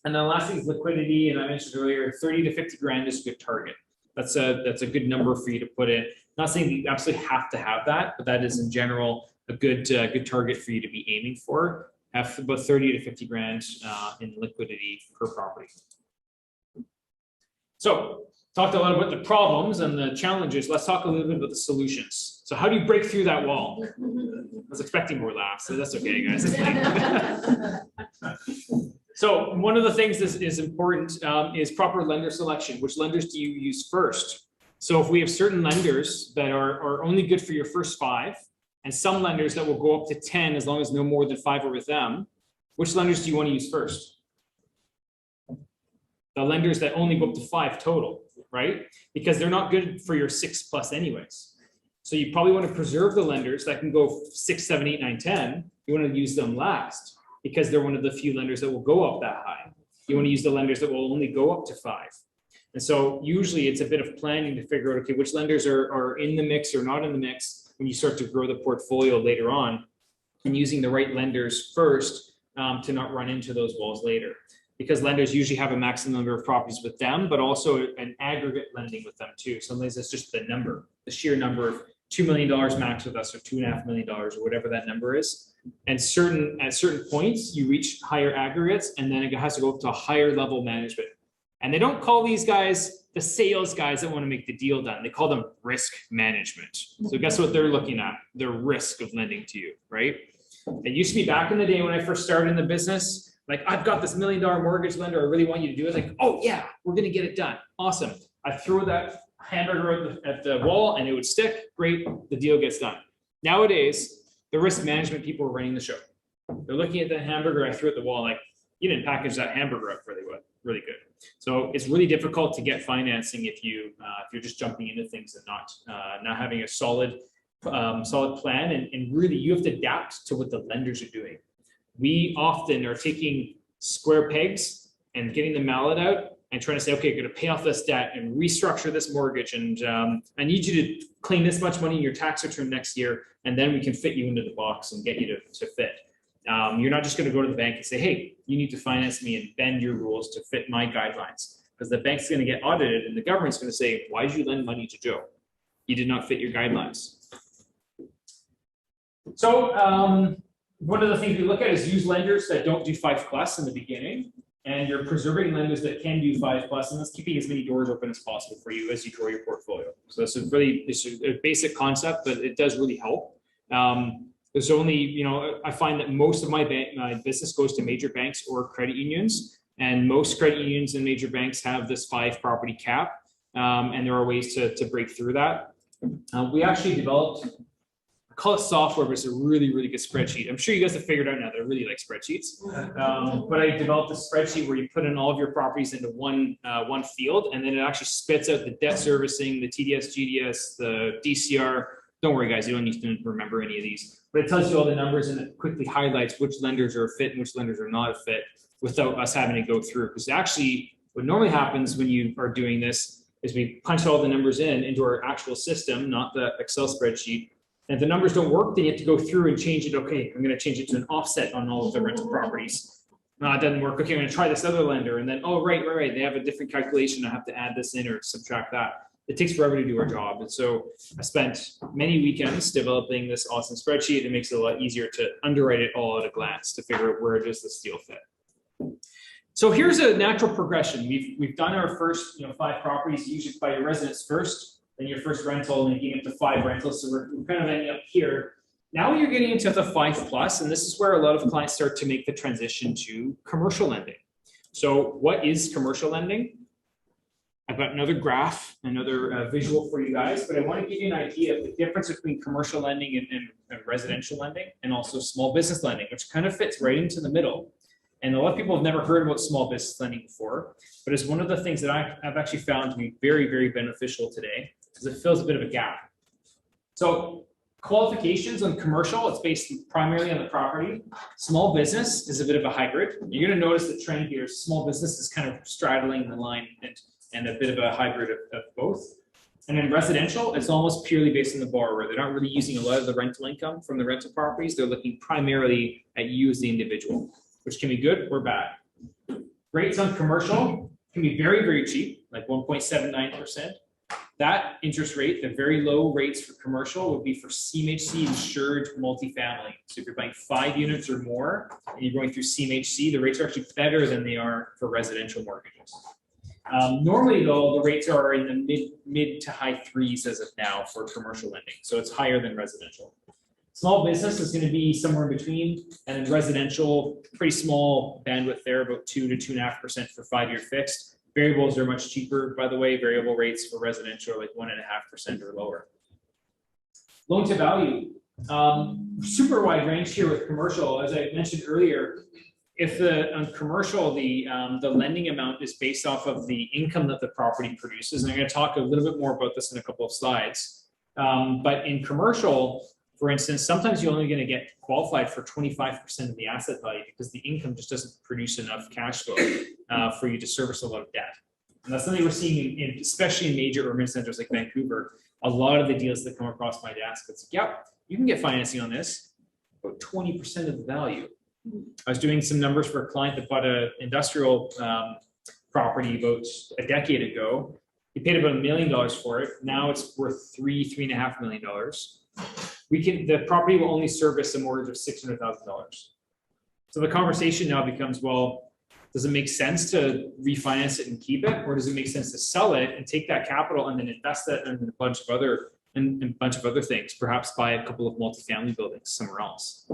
And then the last thing is liquidity. And I mentioned earlier, 30 to 50 grand is a good target. That's a good number for you to put in. Not saying you absolutely have to have that, but that is in general a good target for you to be aiming for. Have about 30 to 50 grand in liquidity per property. So talked a lot about the problems and the challenges. Let's talk a little bit about the solutions. So how do you break through that wall? I was expecting more laughs, so that's okay, guys. So one of the things that is important is proper lender selection. Which lenders do you use first? So if we have certain lenders that are only good for your first 5, and some lenders that will go up to 10 as long as no more than 5 are with them, which lenders do you want to use first? The lenders that only go up to 5 total, right? Because they're not good for your 6+ anyways. So you probably want to preserve the lenders that can go 6, 7, 8, 9, 10. You want to use them last because they're one of the few lenders that will go up that high. You want to use the lenders that will only go up to 5. And so usually it's a bit of planning to figure out, okay, which lenders are in the mix or not in the mix when you start to grow the portfolio later on, and using the right lenders first to not run into those walls later. Because lenders usually have a maximum number of properties with them, but also an aggregate lending with them too. Sometimes it's just the number, the sheer number of $2 million max with us, or $2.5 million, or whatever that number is. And at certain points, you reach higher aggregates, and then it has to go up to a higher level management. And they don't call these guys the sales guys that want to make the deal done. They call them risk management. So guess what they're looking at? Their risk of lending to you, right? It used to be back in the day when I first started in the business, Like, I've got this $1 million mortgage lender, I really want you to do it. Like, oh yeah, we're gonna get it done. Awesome. I throw that hamburger at the wall and it would stick. Great, the deal gets done. Nowadays, the risk management people are running the show. They're looking at the hamburger I threw at the wall, like, you didn't package that hamburger up really good. So it's really difficult to get financing if you're just jumping into things and not having a solid plan. And really, you have to adapt to what the lenders are doing. We often are taking square pegs and getting the mallet out and trying to say, okay, I'm going to pay off this debt and restructure this mortgage. And I need you to claim this much money in your tax return next year. And then we can fit you into the box and get you to fit. You're not just going to go to the bank and say, hey, you need to finance me and bend your rules to fit my guidelines. Because the bank's going to get audited and the government's going to say, why did you lend money to Joe? You did not fit your guidelines. So one of the things we look at is use lenders that don't do 5+ in the beginning. And you're preserving lenders that can do 5+, and that's keeping as many doors open as possible for you as you grow your portfolio. So this is a basic concept, but it does really help. There's only, I find that most of my business goes to major banks or credit unions, and most credit unions and major banks have this 5 property cap, and there are ways to break through that. We actually developed, I call it software, but it's a really, really good spreadsheet. I'm sure you guys have figured out now that I really like spreadsheets. But I developed a spreadsheet where you put in all of your properties into one field, and then it actually spits out the debt servicing, the TDS, GDS, the DCR. Don't worry, guys, you don't need to remember any of these. But it tells you all the numbers and it quickly highlights which lenders are a fit and which lenders are not a fit without us having to go through. Because actually, what normally happens when you are doing this is we punch all the numbers into our actual system, not the Excel spreadsheet. And if the numbers don't work, then you have to go through and change it. Okay, I'm going to change it to an offset on all of the rental properties. No, it doesn't work. Okay, I'm going to try this other lender. And then, oh, right. They have a different calculation. I have to add this in or subtract that. It takes forever to do our job. And so I spent many weekends developing this awesome spreadsheet. It makes it a lot easier to underwrite it all at a glance to figure out where does this deal fit. So here's a natural progression. We've done our first 5 properties. You usually buy your residence first, then your first rental, and then getting up to 5 rentals. So we're kind of ending up here. Now you're getting into the 5+, and this is where a lot of clients start to make the transition to commercial lending. So what is commercial lending? I've got another graph, another visual for you guys, but I want to give you an idea of the difference between commercial lending and residential lending, and also small business lending, which kind of fits right into the middle. And a lot of people have never heard about small business lending before, but it's one of the things that I've actually found to be very, very beneficial today, because it fills a bit of a gap. So qualifications on commercial, it's based primarily on the property. Small business is a bit of a hybrid. You're going to notice the trend here. Small business is kind of straddling the line and a bit of a hybrid of both. And then residential, it's almost purely based on the borrower. They're not really using a lot of the rental income from the rental properties. They're looking primarily at you as the individual, which can be good or bad. Rates on commercial can be very, very cheap, like 1.79%. That interest rate, the very low rates for commercial, would be for CMHC insured multifamily. So if you're buying 5 units or more and you're going through CMHC, the rates are actually better than they are for residential mortgages. Normally, though, the rates are in the mid to high 3s as of now for commercial lending, so it's higher than residential. Small business is going to be somewhere in between, and then residential, pretty small bandwidth there, about 2 to 2.5% for 5-year fixed. Variables are much cheaper, by the way. Variable rates for residential are like 1.5% or lower. Loan to value, super wide range here with commercial. As I mentioned earlier, if on commercial, the lending amount is based off of the income that the property produces, and I'm going to talk a little bit more about this in a couple of slides. But in commercial, for instance, sometimes you're only going to get qualified for 25% of the asset value because the income just doesn't produce enough cash flow for you to service a lot of debt. And that's something we're seeing, especially in major urban centers like Vancouver. A lot of the deals that come across my desk, it's like, yep, you can get financing on this, about 20% of the value. I was doing some numbers for a client that bought an industrial property about a decade ago. He paid about $1 million for it. Now it's worth $3.5 million. The property will only service a mortgage of $600,000. So the conversation now becomes, well, does it make sense to refinance it and keep it, or does it make sense to sell it and take that capital and then invest that in a bunch of other things, perhaps buy a couple of multifamily buildings somewhere else?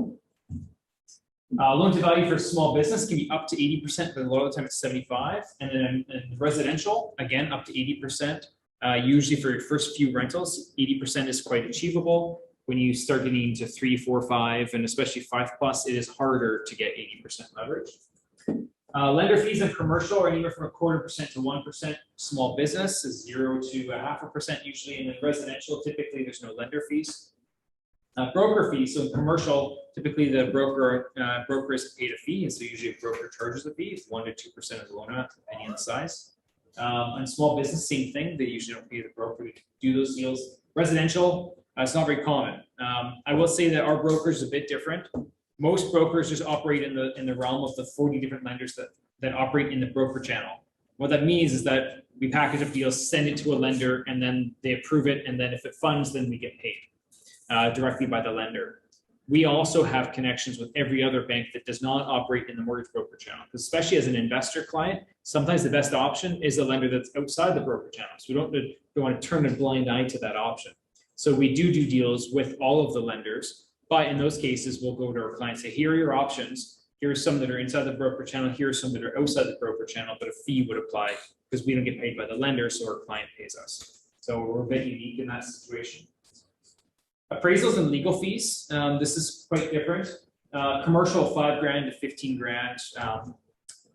Loan to value for small business can be up to 80%, but a lot of the time it's 75. And then in residential, again, up to 80%. Usually for your first few rentals, 80% is quite achievable. When you start getting into 3, 4, 5, and especially 5+, it is harder to get 80% leverage. Lender fees in commercial are anywhere from 0.25% to 1%. Small business is 0 to 0.5% usually, and then residential, typically there's no lender fees. Broker fees, so in commercial, typically the broker is paid a fee, and so usually a broker charges a fee, it's 1 to 2% of the loan amount, depending on the size. On small business, same thing, they usually don't pay the broker to do those deals. Residential, it's not very common. I will say that our broker is a bit different. Most brokers just operate in the realm of the 40 different lenders that operate in the broker channel. What that means is that we package up deals, send it to a lender, and then they approve it, and then if it funds, then we get paid directly by the lender. We also have connections with every other bank that does not operate in the mortgage broker channel, because especially as an investor client, sometimes the best option is a lender that's outside the broker channel. So we don't want to turn a blind eye to that option. So we do deals with all of the lenders, but in those cases, we'll go to our clients and say, here are your options. Here are some that are inside the broker channel. Here are some that are outside the broker channel, but a fee would apply because we don't get paid by the lender, so our client pays us. So we're a bit unique in that situation. Appraisals and legal fees. This is quite different. Commercial, $5,000 to $15,000.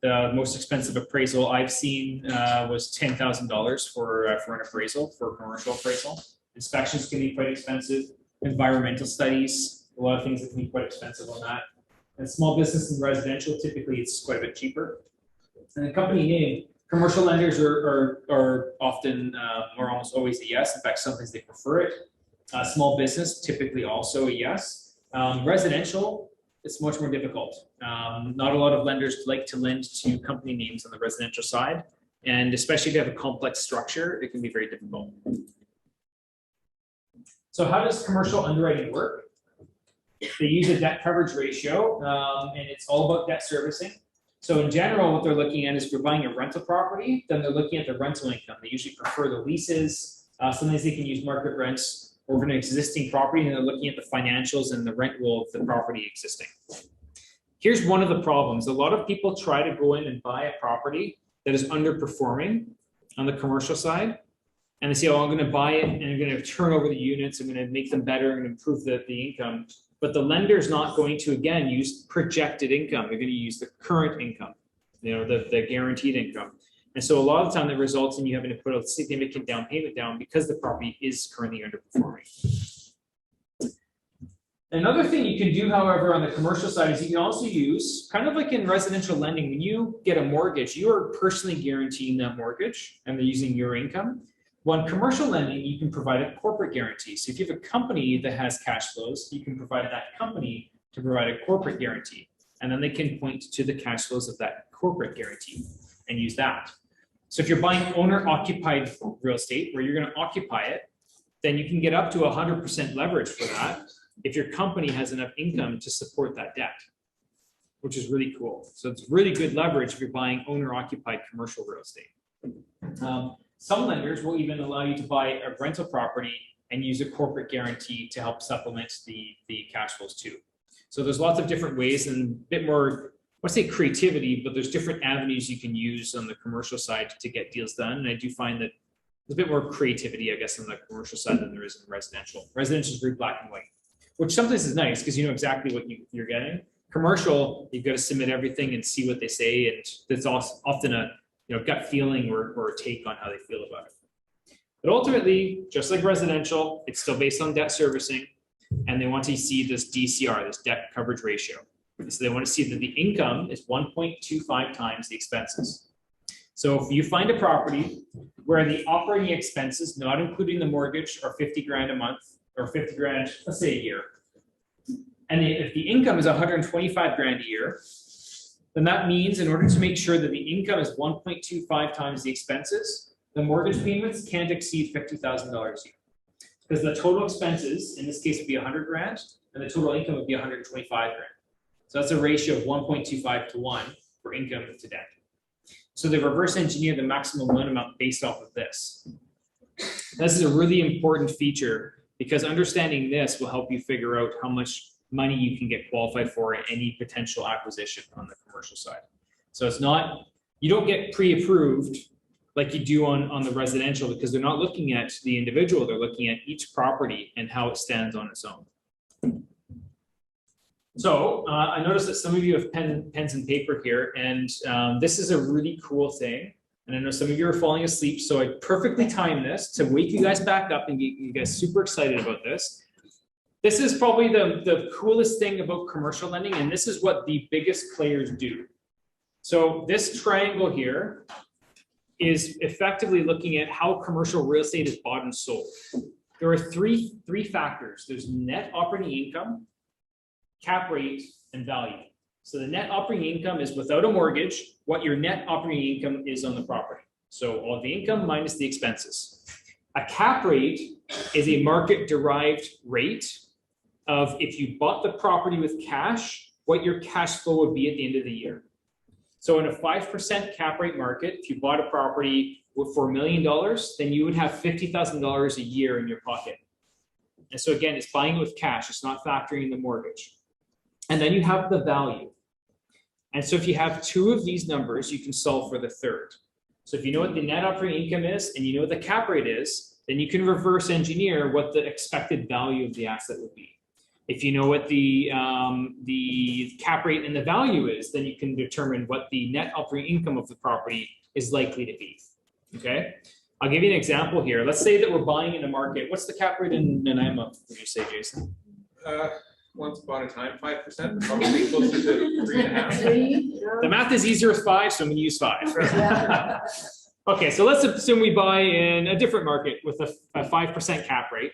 The most expensive appraisal I've seen was $10,000 for an appraisal, for a commercial appraisal. Inspections can be quite expensive. Environmental studies, a lot of things that can be quite expensive on that. And small business and residential, typically it's quite a bit cheaper. And the company name, commercial lenders are often or almost always a yes. In fact, sometimes they prefer it. Small business, typically also a yes. Residential, it's much more difficult. Not a lot of lenders like to lend to company names on the residential side. And especially if you have a complex structure, it can be very difficult. So how does commercial underwriting work? They use a debt coverage ratio, and it's all about debt servicing. So in general, what they're looking at is if you're buying a rental property, then they're looking at the rental income. They usually prefer the leases. Sometimes they can use market rents over an existing property, and they're looking at the financials and the rent roll of the property existing. Here's one of the problems. A lot of people try to go in and buy a property that is underperforming on the commercial side. And they say, oh, I'm going to buy it and I'm going to turn over the units. I'm going to make them better and improve the income. But the lender is not going to, again, use projected income. They're going to use the current income, the guaranteed income. And so a lot of the time that results in you having to put a significant down payment down because the property is currently underperforming. Another thing you can do, however, on the commercial side is you can also use, kind of like in residential lending, when you get a mortgage, you are personally guaranteeing that mortgage and they're using your income. Well, in commercial lending, you can provide a corporate guarantee. So if you have a company that has cash flows, you can provide that company to provide a corporate guarantee. And then they can point to the cash flows of that corporate guarantee and use that. So if you're buying owner-occupied real estate where you're going to occupy it, then you can get up to 100% leverage for that if your company has enough income to support that debt, which is really cool. So it's really good leverage if you're buying owner-occupied commercial real estate. Some lenders will even allow you to buy a rental property and use a corporate guarantee to help supplement the cash flows too. So there's lots of different ways and a bit more, I want to say creativity, but there's different avenues you can use on the commercial side to get deals done. And I do find that there's a bit more creativity, I guess, on the commercial side than there is in residential. Residential is very black and white, which sometimes is nice because you know exactly what you're getting. Commercial, you've got to submit everything and see what they say. And that's often a gut feeling or a take on how they feel about it. But ultimately, just like residential, it's still based on debt servicing, and they want to see this DCR, this debt coverage ratio. So they want to see that the income is 1.25 times the expenses. So if you find a property where the operating expenses, not including the mortgage, are 50 grand a month or 50 grand, let's say a year, and if the income is 125 grand a year, then that means in order to make sure that the income is 1.25 times the expenses, the mortgage payments can't exceed $50,000 a year. Because the total expenses, in this case, would be 100 grand, and the total income would be 125 grand. So that's a ratio of 1.25 to 1 for income to debt. So they reverse engineer the maximum loan amount based off of this. This is a really important feature because understanding this will help you figure out how much money you can get qualified for in any potential acquisition on the commercial side. So it's not, you don't get pre-approved like you do on the residential, because they're not looking at the individual, they're looking at each property and how it stands on its own. So I noticed that some of you have pens and paper here, and this is a really cool thing. And I know some of you are falling asleep, so I perfectly timed this to wake you guys back up and get you guys super excited about this. This is probably the coolest thing about commercial lending, and this is what the biggest players do. So this triangle here is effectively looking at how commercial real estate is bought and sold. There are three factors. There's net operating income, cap rate, and value. So the net operating income is without a mortgage, what your net operating income is on the property. So all the income minus the expenses. A cap rate is a market derived rate of if you bought the property with cash, what your cash flow would be at the end of the year. So in a 5% cap rate market, if you bought a property for $1 million, then you would have $50,000 a year in your pocket. And so again, it's buying with cash, it's not factoring in the mortgage. And then you have the value. And so if you have two of these numbers, you can solve for the third. So if you know what the net operating income is and you know what the cap rate is, then you can reverse engineer what the expected value of the asset would be. If you know what the cap rate and the value is, then you can determine what the net operating income of the property is likely to be. Okay, I'll give you an example here. Let's say that we're buying in a market. What's the cap rate in Nanaimo, would you say, Jason? Once upon a time, 5%, but probably closer to 3.5. The math is easier with 5, so I'm going to use 5. Okay, so let's assume we buy in a different market with a 5% cap rate.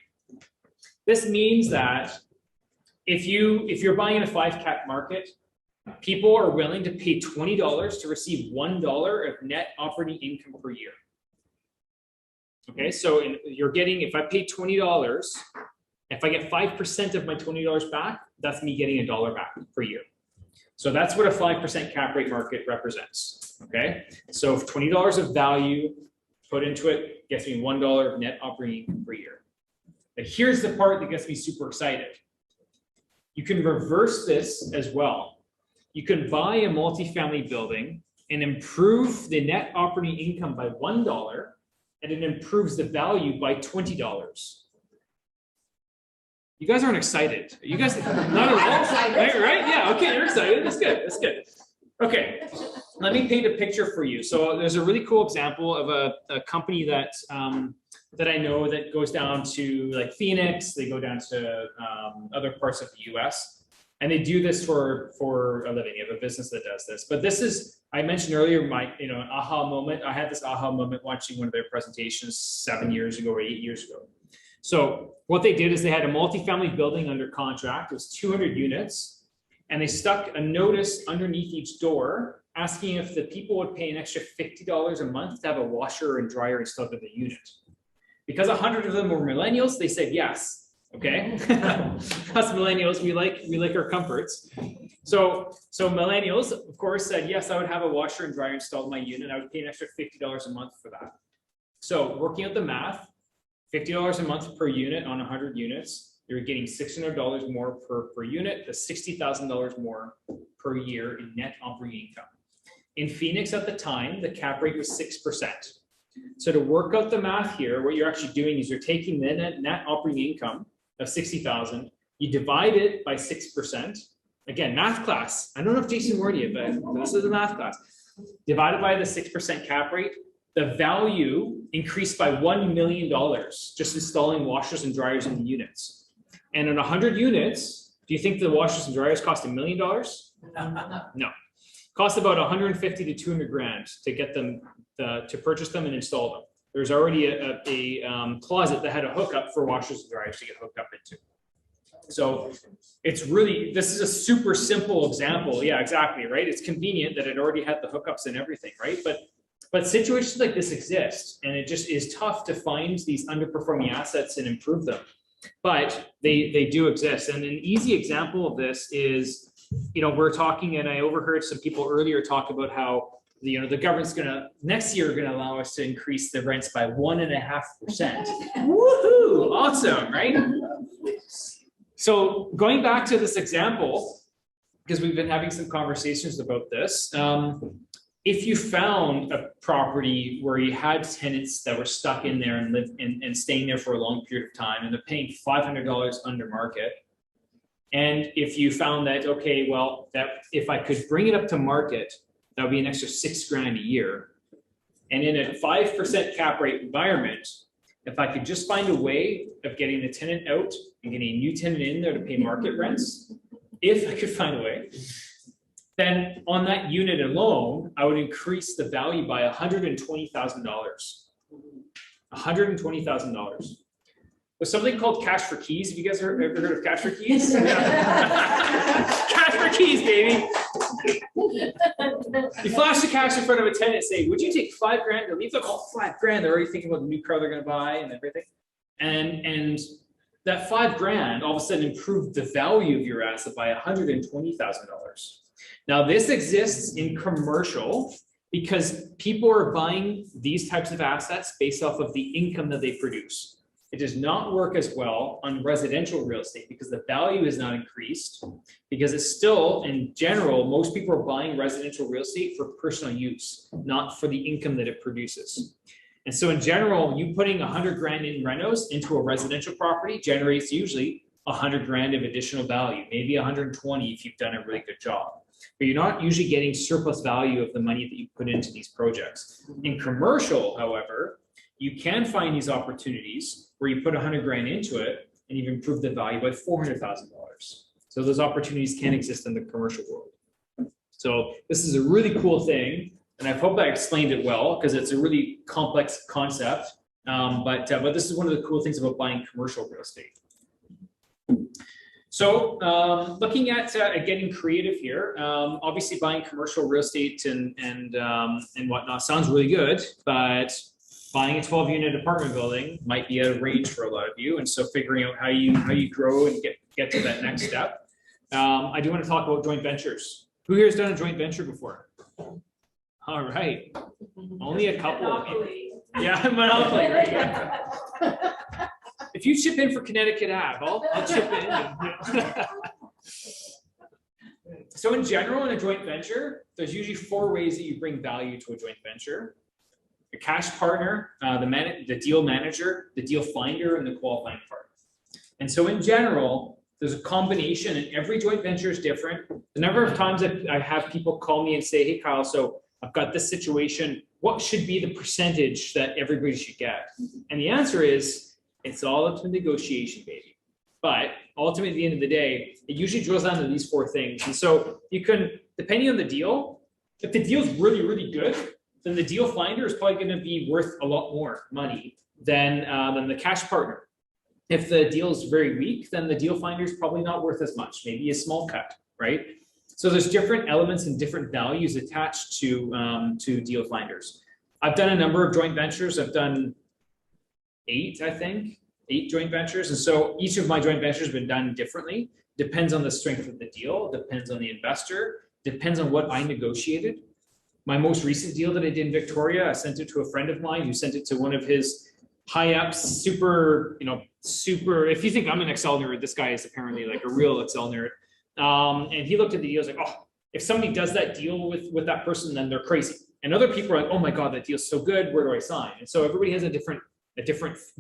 This means that if you're buying in a 5 cap market, people are willing to pay $20 to receive $1 of net operating income per year. Okay, so you're getting, if I pay $20, if I get 5% of my $20 back, that's me getting $1 back per year. So that's what a 5% cap rate market represents. Okay, so if $20 of value put into it gets me $1 of net operating income per year. But here's the part that gets me super excited. You can reverse this as well. You can buy a multifamily building and improve the net operating income by $1, and it improves the value by $20. You guys aren't excited. You guys not at all? Right? Yeah, okay, you're excited. That's good. That's good. Okay, let me paint a picture for you. So there's a really cool example of a company that that I know that goes down to like Phoenix. They go down to other parts of the US, and they do this for a living. They have a business that does this. But this is, I mentioned earlier, my aha moment. I had this aha moment watching one of their presentations 7 years ago or 8 years ago. So what they did is they had a multifamily building under contract. It was 200 units. And they stuck a notice underneath each door asking if the people would pay an extra $50 a month to have a washer and dryer installed in the unit. Because 100 of them were millennials, they said yes. Okay, us millennials, we like our comforts. So millennials, of course, said yes. I would have a washer and dryer installed in my unit. I would pay an extra $50 a month for that. So working out the math, $50 a month per unit on 100 units. You're getting $600 more per unit, that's $60,000 more per year in net operating income. In Phoenix at the time, the cap rate was 6%. So to work out the math here, what you're actually doing is you're taking the net operating income of 60,000, you divide it by 6%. Again, math class. I don't know if Jason warned you, but this is a math class. Divided by the 6% cap rate, the value increased by $1 million just installing washers and dryers in the units. And in 100 units, do you think the washers and dryers cost $1 million? No. Cost about 150 to 200 grand to get them, to purchase them and install them. There's already a closet that had a hookup for washers and dryers to get hooked up into. So it's really, this is a super simple example. Yeah, exactly, right? It's convenient that it already had the hookups and everything, right? But situations like this exist, and it just is tough to find these underperforming assets and improve them. But they do exist. And an easy example of this is, we're talking, and I overheard some people earlier talk about how the government's next year gonna allow us to increase the rents by 1.5%. Woohoo! Awesome, right? So going back to this example, because we've been having some conversations about this, if you found a property where you had tenants that were stuck in there and lived and staying there for a long period of time, and they're paying $500 under market, and if you found that, okay, well, that if I could bring it up to market, that would be an extra $6,000 a year. And in a 5% cap rate environment, if I could just find a way of getting the tenant out and getting a new tenant in there to pay market rents, if I could find a way, then on that unit alone, I would increase the value by $120,000. $120,000. There's something called cash for keys. Have you guys ever heard of cash for keys? Cash for keys, baby. You flash the cash in front of a tenant, say, would you take $5,000 to leave them? Oh, $5,000. They're already thinking about the new car they're going to buy and everything. And that $5,000 all of a sudden improved the value of your asset by $120,000. Now, this exists in commercial because people are buying these types of assets based off of the income that they produce. It does not work as well on residential real estate because the value is not increased, because it's still, in general, most people are buying residential real estate for personal use, not for the income that it produces. And so in general, you putting $100,000 in renos into a residential property generates usually $100,000 of additional value, maybe 120 if you've done a really good job. But you're not usually getting surplus value of the money that you put into these projects. In commercial, however, you can find these opportunities where you put $100,000 into it and you've improved the value by $400,000. So those opportunities can exist in the commercial world. So this is a really cool thing, and I hope I explained it well because it's a really complex concept. But this is one of the cool things about buying commercial real estate. So looking at getting creative here, obviously buying commercial real estate and whatnot sounds really good, but buying a 12-unit apartment building might be out of range for a lot of you, and so figuring out how you grow and get to that next step. I do want to talk about joint ventures. Who here has done a joint venture before? All right, only a couple of you. Yeah, Monopoly. Right? If you chip in for Connecticut Ave, I'll chip in. So in general, in a joint venture, there's usually 4 ways that you bring value to a joint venture: a cash partner, the deal manager, the deal finder, and the qualifying partner. And so in general, there's a combination, and every joint venture is different. The number of times that I have people call me and say, hey, Kyle, so I've got this situation. What should be the percentage that everybody should get? And the answer is, it's all up to negotiation, baby. But ultimately, at the end of the day, it usually drills down to these 4 things. And so you can, depending on the deal, if the deal's really, really good, then the deal finder is probably going to be worth a lot more money than the cash partner. If the deal is very weak, then the deal finder is probably not worth as much, maybe a small cut, right? So there's different elements and different values attached to deal finders. I've done a number of joint ventures. I've done 8, I think, 8 joint ventures. And so each of my joint ventures have been done differently. Depends on the strength of the deal, depends on the investor, depends on what I negotiated. My most recent deal that I did in Victoria, I sent it to a friend of mine who sent it to one of his high ups, super, if you think I'm an Excel nerd, this guy is apparently like a real Excel nerd. And he looked at the deal, was like, oh, if somebody does that deal with that person, then they're crazy. And other people are like, oh my God, that deal's so good, where do I sign? And so everybody has a different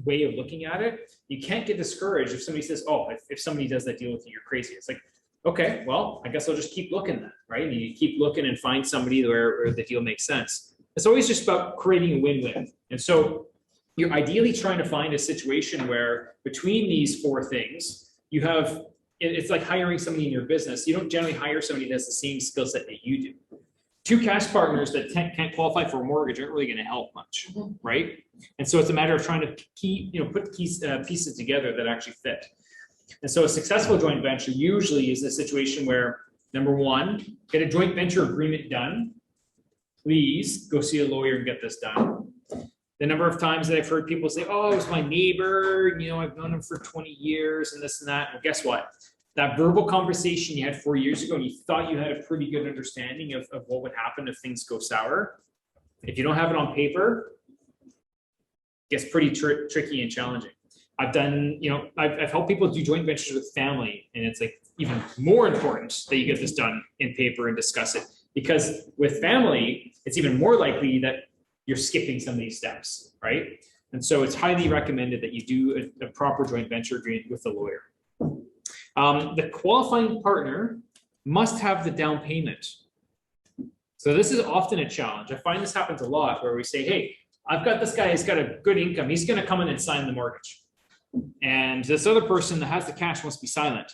way of looking at it. You can't get discouraged if somebody says, oh, if somebody does that deal with you, you're crazy. It's like, okay, well, I guess I'll just keep looking then, right? And you keep looking and find somebody where the deal makes sense. It's always just about creating a win-win. And so you're ideally trying to find a situation where between these 4 things, you have, it's like hiring somebody in your business. You don't generally hire somebody that has the same skill set that you do. 2 cash partners that can't qualify for a mortgage aren't really going to help much, right? And so it's a matter of trying to put pieces together that actually fit. And so a successful joint venture usually is a situation where, number 1, get a joint venture agreement done. Please go see a lawyer and get this done. The number of times that I've heard people say, oh, it was my neighbor, I've known him for 20 years and this and that. Well, guess what? That verbal conversation you had 4 years ago and you thought you had a pretty good understanding of what would happen if things go sour. If you don't have it on paper, it gets pretty tricky and challenging. I've done, I've helped people do joint ventures with family, and it's like even more important that you get this done in paper and discuss it. Because with family, it's even more likely that you're skipping some of these steps, right? And so it's highly recommended that you do a proper joint venture agreement with the lawyer. The qualifying partner must have the down payment. So this is often a challenge. I find this happens a lot where we say, hey, I've got this guy, he's got a good income. He's going to come in and sign the mortgage. And this other person that has the cash wants to be silent.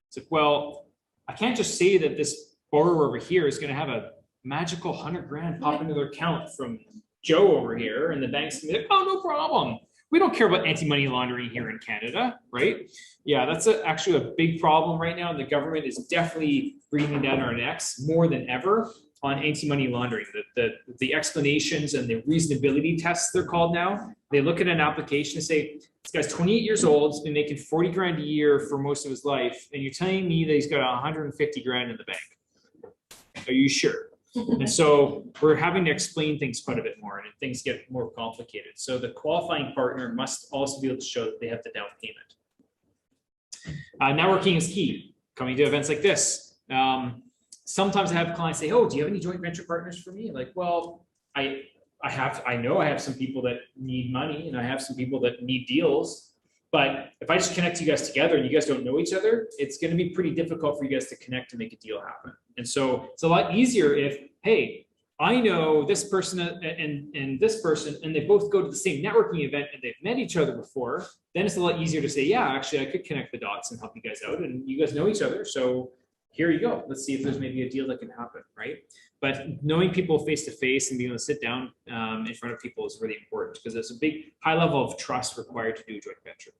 It's like, well, I can't just say that this borrower over here is going to have a magical 100 grand pop into their account from Joe over here. And the bank's going to be like, oh, no problem. We don't care about anti-money laundering here in Canada, right? Yeah, that's actually a big problem right now. The government is definitely breathing down our necks more than ever on anti-money laundering. The explanations and the reasonability tests, they're called now. They look at an application and say, this guy's 28 years old, he's been making 40 grand a year for most of his life, and you're telling me that he's got 150 grand in the bank. Are you sure? And so we're having to explain things quite a bit more, and things get more complicated. So the qualifying partner must also be able to show that they have the down payment. Networking is key. Coming to events like this. Sometimes I have clients say, oh, do you have any joint venture partners for me? Like, well, I know I have some people that need money, and I have some people that need deals. But if I just connect you guys together and you guys don't know each other, it's going to be pretty difficult for you guys to connect and make a deal happen. And so it's a lot easier if, hey, I know this person and this person, and they both go to the same networking event and they've met each other before, then it's a lot easier to say, yeah, actually, I could connect the dots and help you guys out, and you guys know each other. So here you go. Let's see if there's maybe a deal that can happen, right? But knowing people face to face and being able to sit down in front of people is really important, because there's a big high level of trust required to do a joint venture.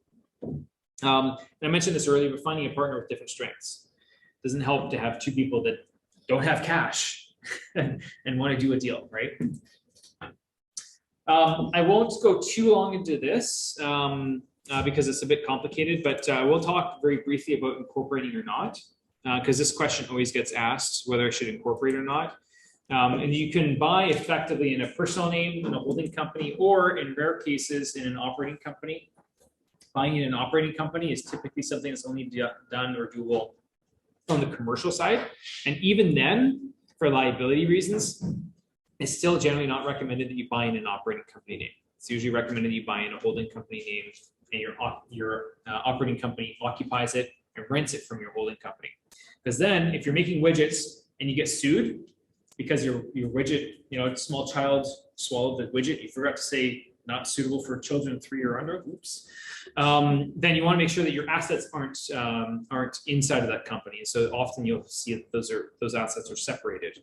And I mentioned this earlier, but finding a partner with different strengths doesn't help to have two people that don't have cash and want to do a deal, right? I won't go too long into this because it's a bit complicated, but we'll talk very briefly about incorporating or not, because this question always gets asked whether I should incorporate or not. And you can buy effectively in a personal name, in a holding company, or in rare cases in an operating company. Buying in an operating company is typically something that's only done or doable on the commercial side. And even then, for liability reasons, it's still generally not recommended that you buy in an operating company name. It's usually recommended that you buy in a holding company name, and your operating company occupies it and rents it from your holding company. Because then if you're making widgets and you get sued because your widget, a small child swallowed the widget, you forgot to say not suitable for children 3 or under, oops. Then you want to make sure that your assets aren't inside of that company. So often you'll see that those assets are separated.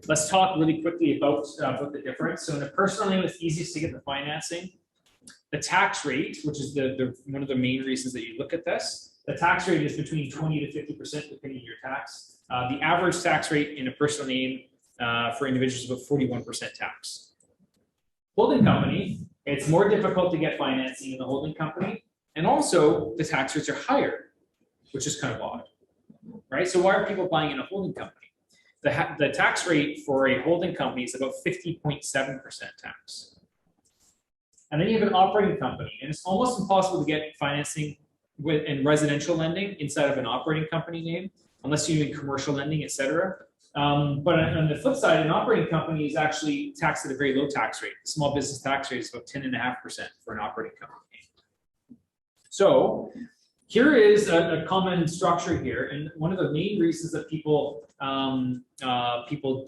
Let's talk really quickly about the difference. So in a personal name, it's easiest to get the financing. The tax rate, which is one of the main reasons that you look at this, the tax rate is between 20 to 50% depending on your tax. The average tax rate in a personal name for individuals is about 41% tax. Holding company, it's more difficult to get financing in the holding company, and also the tax rates are higher, which is kind of odd, right? So why are people buying in a holding company? The tax rate for a holding company is about 50.7% tax. And then you have an operating company, and it's almost impossible to get financing in residential lending inside of an operating company name, unless you're doing commercial lending, et cetera. But on the flip side, an operating company is actually taxed at a very low tax rate. The small business tax rate is about 10.5% for an operating company. So here is a common structure here, and one of the main reasons that people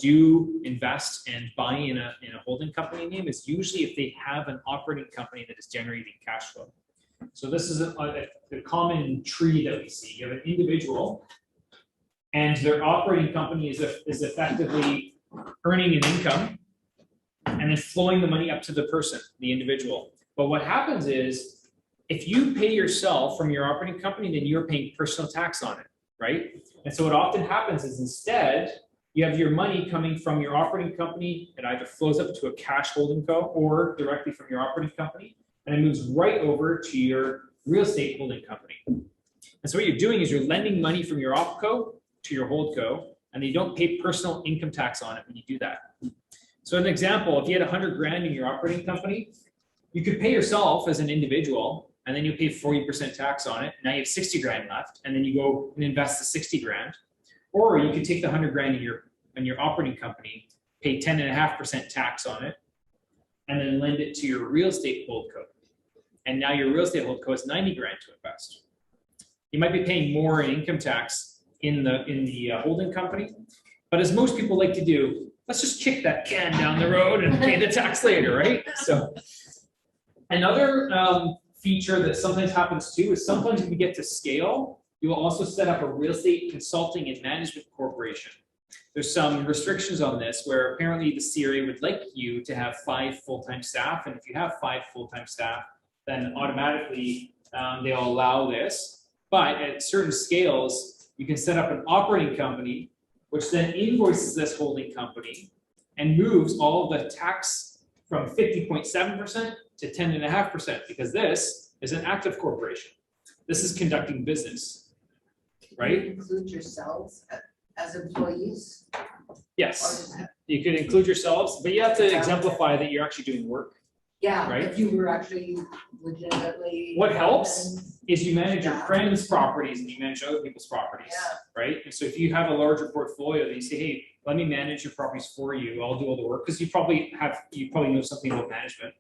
do invest and buy in a holding company name is usually if they have an operating company that is generating cash flow. So this is a common tree that we see. You have an individual, and their operating company is effectively earning an income and then flowing the money up to the person, the individual. But what happens is, if you pay yourself from your operating company, then you're paying personal tax on it, right? And so what often happens is, instead, you have your money coming from your operating company. It either flows up to a cash holding co or directly from your operating company, and it moves right over to your real estate holding company. And so what you're doing is you're lending money from your opco to your holdco, and you don't pay personal income tax on it when you do that. So an example, if you had 100 grand in your operating company, you could pay yourself as an individual, and then you pay 40% tax on it. Now you have 60 grand left, and then you go and invest the 60 grand. Or you could take the 100 grand in your operating company, pay 10.5% tax on it, and then lend it to your real estate holdco. And now your real estate holdco has 90 grand to invest. You might be paying more in income tax in the holding company, but as most people like to do, let's just kick that can down the road and pay the tax later, right? So another feature that sometimes happens too is sometimes if you get to scale, you will also set up a real estate consulting and management corporation. There's some restrictions on this where apparently the CRA would like you to have 5 full-time staff, and if you have 5 full-time staff, then automatically they'll allow this. But at certain scales, you can set up an operating company, which then invoices this holding company and moves all of the tax from 50.7% to 10.5%, because this is an active corporation. This is conducting business, right? Include yourselves as employees? Yes, you could include yourselves, but you have to exemplify that you're actually doing work. Yeah, Right. if you were actually legitimately. What helps is you manage your friends' properties and you manage other people's properties, Yeah. right? And so if you have a larger portfolio, then you say, hey, let me manage your properties for you. I'll do all the work, because you probably know something about management.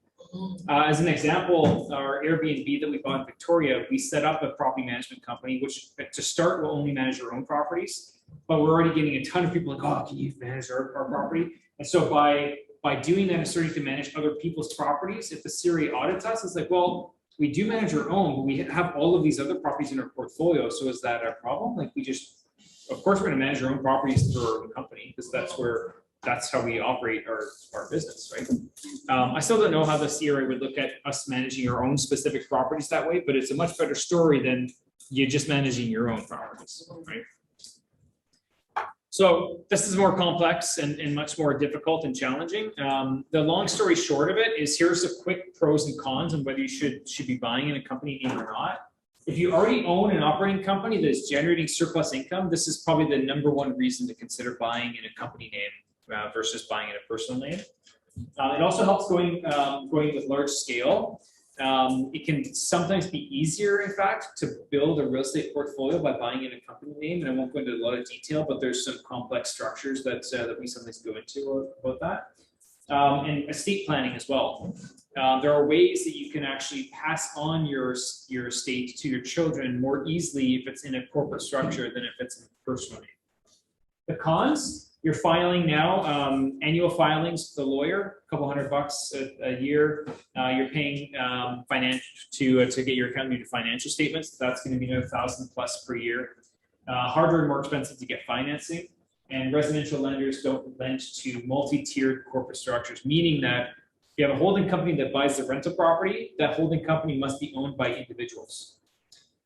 As an example, our Airbnb that we bought in Victoria, we set up a property management company, which to start will only manage our own properties. But we're already getting a ton of people like, oh, can you manage our property? And so by doing that and starting to manage other people's properties, if the CRA audits us, it's like, well, we do manage our own, but we have all of these other properties in our portfolio. So is that a problem? Like of course, we're going to manage our own properties through our own company, because that's how we operate our business, right? I still don't know how the CRA would look at us managing our own specific properties that way, but it's a much better story than you just managing your own properties, right? So this is more complex and much more difficult and challenging. The long story short of it is here's the quick pros and cons on whether you should be buying in a company name or not. If you already own an operating company that is generating surplus income, this is probably the #1 reason to consider buying in a company name versus buying in a personal name. It also helps going with large scale. It can sometimes be easier, in fact, to build a real estate portfolio by buying in a company name, and I won't go into a lot of detail, but there's some complex structures that we sometimes go into about that. And estate planning as well. There are ways that you can actually pass on your estate to your children more easily if it's in a corporate structure than if it's in a personal name. The cons. You're filing now, annual filings to the lawyer, a couple $100 a year. You're paying to get your accountant to do financial statements. That's going to be another $1,000+ per year. Harder and more expensive to get financing. And residential lenders don't lend to multi-tiered corporate structures, meaning that if you have a holding company that buys the rental property, that holding company must be owned by individuals.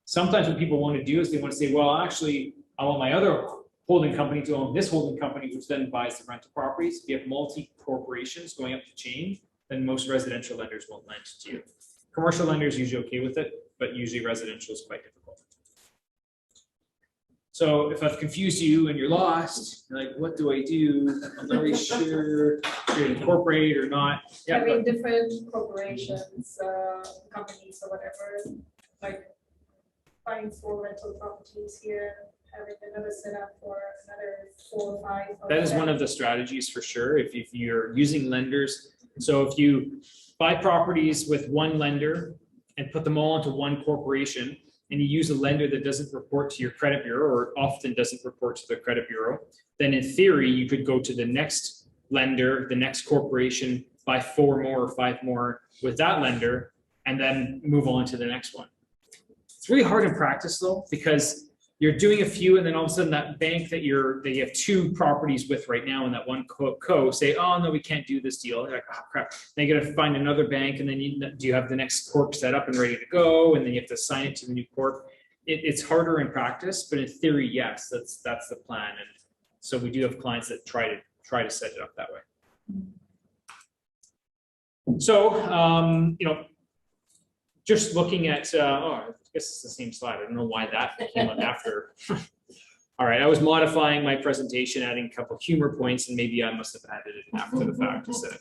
Sometimes what people want to do is they want to say, well, actually, I want my other holding company to own this holding company, which then buys the rental properties. If you have multi-corporations going up the chain, then most residential lenders won't lend to you. Commercial lenders are usually okay with it, but usually residential is quite difficult. So if I've confused you and you're lost, you're like, what do I do? I'm not really sure if you're incorporate or not. Yeah, Having different corporations, companies or whatever, like buying 4 rental properties here, having another setup for another 4 or 5. that is one of the strategies for sure. If you're using lenders, so if you buy properties with one lender and put them all into one corporation, and you use a lender that doesn't report to your credit bureau or often doesn't report to the credit bureau, then in theory, you could go to the next lender, the next corporation, buy 4 more or 5 more with that lender, and then move on to the next one. It's really hard in practice though, because you're doing a few, and then all of a sudden that bank that you have 2 properties with right now in that one co say, oh no, we can't do this deal. You're like, oh crap. Then you got to find another bank, and then you have the next corp set up and ready to go, and then you have to assign it to the new corp. It's harder in practice, but in theory, yes, that's the plan. And so we do have clients that try to set it up that way. So just looking at I guess it's the same slide. I don't know why that came up after. All right, I was modifying my presentation, adding a couple humor points, and maybe I must have added it after the fact instead.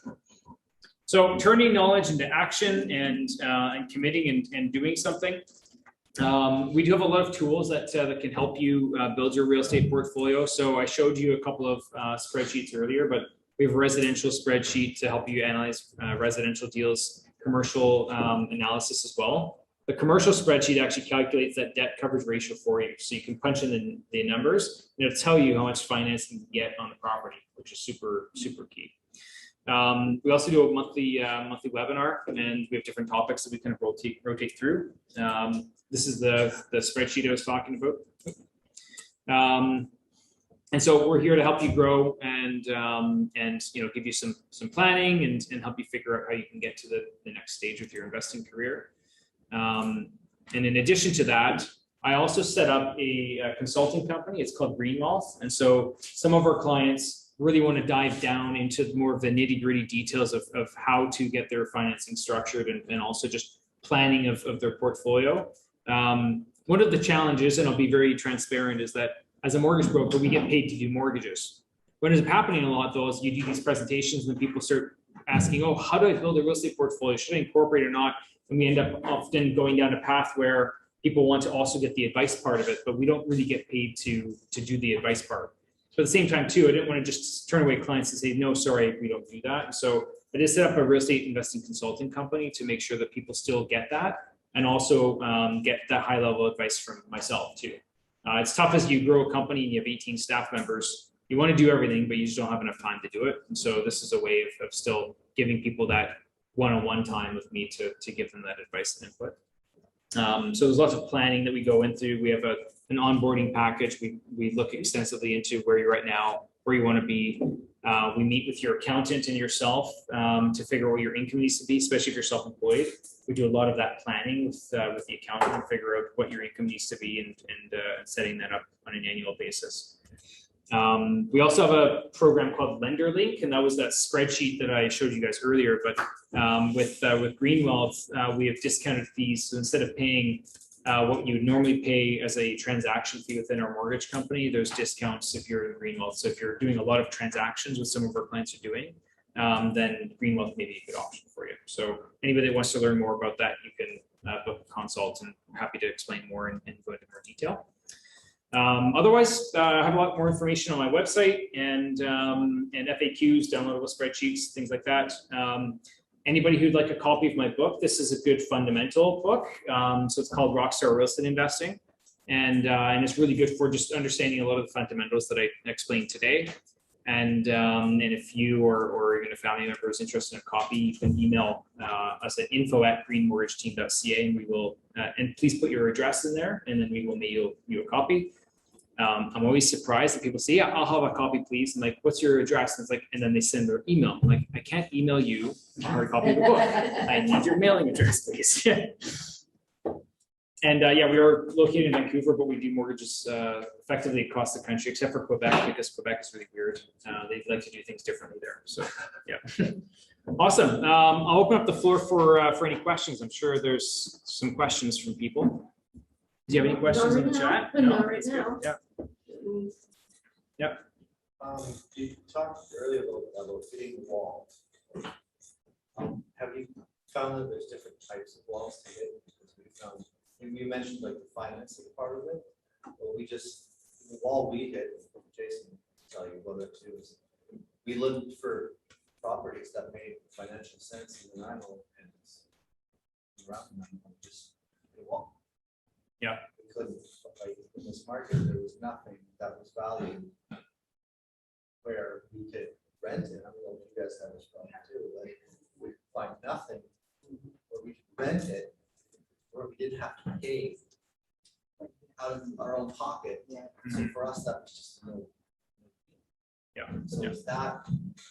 So turning knowledge into action and committing and doing something. We do have a lot of tools that can help you build your real estate portfolio. So I showed you a couple of spreadsheets earlier, but we have a residential spreadsheet to help you analyze residential deals, commercial analysis as well. The commercial spreadsheet actually calculates that debt coverage ratio for you. So you can punch in the numbers and it'll tell you how much financing you get on the property, which is super, super key. We also do a monthly webinar, and we have different topics that we kind of rotate through. This is the spreadsheet I was talking about. And so we're here to help you grow and give you some planning and help you figure out how you can get to the next stage with your investing career. And in addition to that, I also set up a consulting company. It's called Greenwealth. And so some of our clients really want to dive down into more of the nitty-gritty details of how to get their financing structured and also just planning of their portfolio. One of the challenges, and I'll be very transparent, is that as a mortgage broker, we get paid to do mortgages. What is happening a lot though is you do these presentations and people start asking, oh, how do I build a real estate portfolio? Should I incorporate or not? And we end up often going down a path where people want to also get the advice part of it, but we don't really get paid to do the advice part. But at the same time too, I didn't want to just turn away clients and say, no, sorry, we don't do that. And so I just set up a real estate investing consulting company to make sure that people still get that and also get that high level advice from myself too. It's tough as you grow a company and you have 18 staff members. You want to do everything, but you just don't have enough time to do it. And so this is a way of still giving people that one-on-one time with me to give them that advice and input. So there's lots of planning that we go into. We have an onboarding package. We look extensively into where you're at now, where you want to be. We meet with your accountant and yourself to figure out what your income needs to be, especially if you're self-employed. We do a lot of that planning with the accountant and figure out what your income needs to be and setting that up on an annual basis. We also have a program called LenderLink, and that was that spreadsheet that I showed you guys earlier. But with Greenwealth, we have discounted fees. So instead of paying what you would normally pay as a transaction fee within our mortgage company, there's discounts if you're in Greenwealth. So if you're doing a lot of transactions, with some of our clients are doing, then Greenwealth may be a good option for you. So anybody that wants to learn more about that, you can book a consult, and I'm happy to explain more and go into more detail. Otherwise, I have a lot more information on my website and FAQs, downloadable spreadsheets, things like that. Anybody who'd like a copy of my book, this is a good fundamental book. So it's called Rockstar Real Estate Investing. And it's really good for just understanding a lot of the fundamentals that I explained today. And if you or even a family member is interested in a copy, you can email us at info@greenmortgageteam.ca, and we will, and please put your address in there, and then we will mail you a copy. I'm always surprised that people say, yeah, I'll have a copy, please. And like, what's your address? And it's like, and then they send their email. I'm like, I can't email you a hard copy of the book. I need your mailing address, please. And yeah, we are located in Vancouver, but we do mortgages effectively across the country, except for Quebec, because Quebec is really weird. They like to do things differently there. So yeah, awesome. I'll open up the floor for any questions. I'm sure there's some questions from people. Do you have any questions in the chat? Not right now. Yeah. Yep. You talked earlier about fitting the wall. Have you found that there's different types of walls to hit? Because we found, you mentioned like the financing part of it. Well, the wall we hit, Jason will tell you about it too, is we looked for properties that made financial sense in Nanaimo and around Nanaimo, just the wall. Yeah. We couldn't, like in this market, there was nothing that was valued where we could rent it. I don't know if you guys have this problem too, like we could find nothing where we could rent it, where we didn't have to pay out of our own pocket. Yeah. So for us, that was just no. Yeah. So Yeah. it's that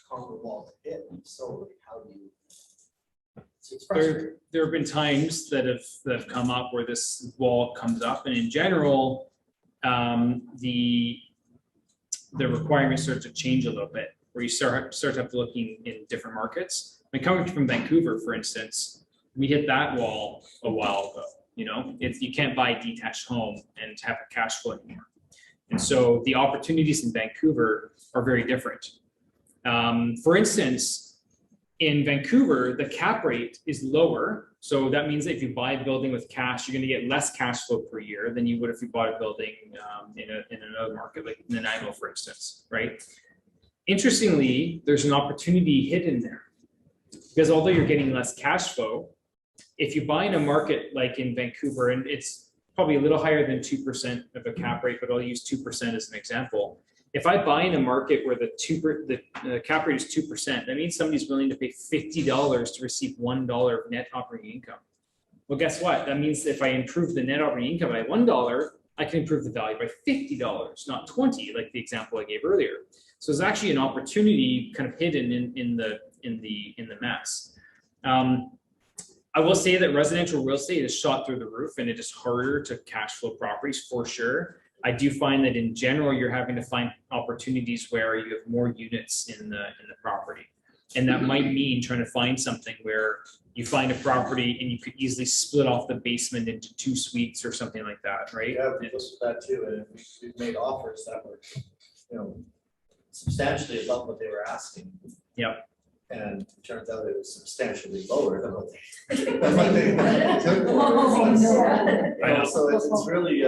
concrete wall to hit. So like, how do you? It's There frustrating. have been times that have come up where this wall comes up, and in general, the requirements start to change a little bit, where you start up looking in different markets. When coming from Vancouver, for instance, we hit that wall a while ago. You know, you can't buy a detached home and have a cash flow anymore. And so the opportunities in Vancouver are very different. For instance, In Vancouver, the cap rate is lower. So that means that if you buy a building with cash, you're going to get less cash flow per year than you would if you bought a building in another market like Nanaimo, for instance, right? Interestingly, there's an opportunity hidden there because although you're getting less cash flow, if you buy in a market like in Vancouver, and it's probably a little higher than 2% of a cap rate, but I'll use 2% as an example. If I buy in a market where the cap rate is 2%, that means somebody's willing to pay $50 to receive $1 of net operating income. Well, guess what? That means if I improve the net operating income by $1, I can improve the value by $50, not 20, like the example I gave earlier. So there's actually an opportunity kind of hidden in the mess. I will say that residential real estate is shot through the roof, and it is harder to cash flow properties for sure. I do find that in general, you're having to find opportunities where you have more units in the property. And that might mean trying to find something where you find a property and you could easily split off the basement into 2 suites or something like that, right? Yeah, we looked at that too, and we've made offers that were, substantially above what they were asking. Yep. And it turns out it was substantially lower than what they took for. So it's really,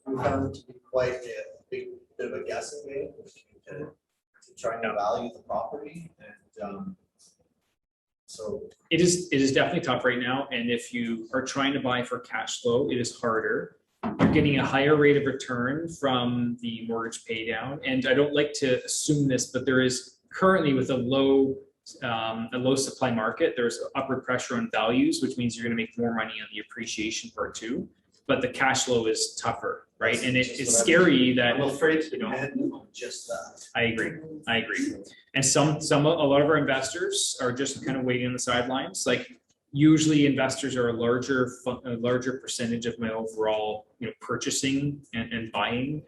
we found it to be quite a big bit of a guessing game to try and value the property, and so it is definitely tough right now. And if you are trying to buy for cash flow, it is harder. You're getting a higher rate of return from the mortgage pay down. And I don't like to assume this, but there is currently with a low supply market, there's upward pressure on values, which means you're going to make more money on the appreciation part too. But the cash flow is tougher, right? And it's scary that, I'm afraid to depend on just that. I agree. And a lot of our investors are just kind of waiting on the sidelines. Like usually investors are a larger percentage of my overall, purchasing and buying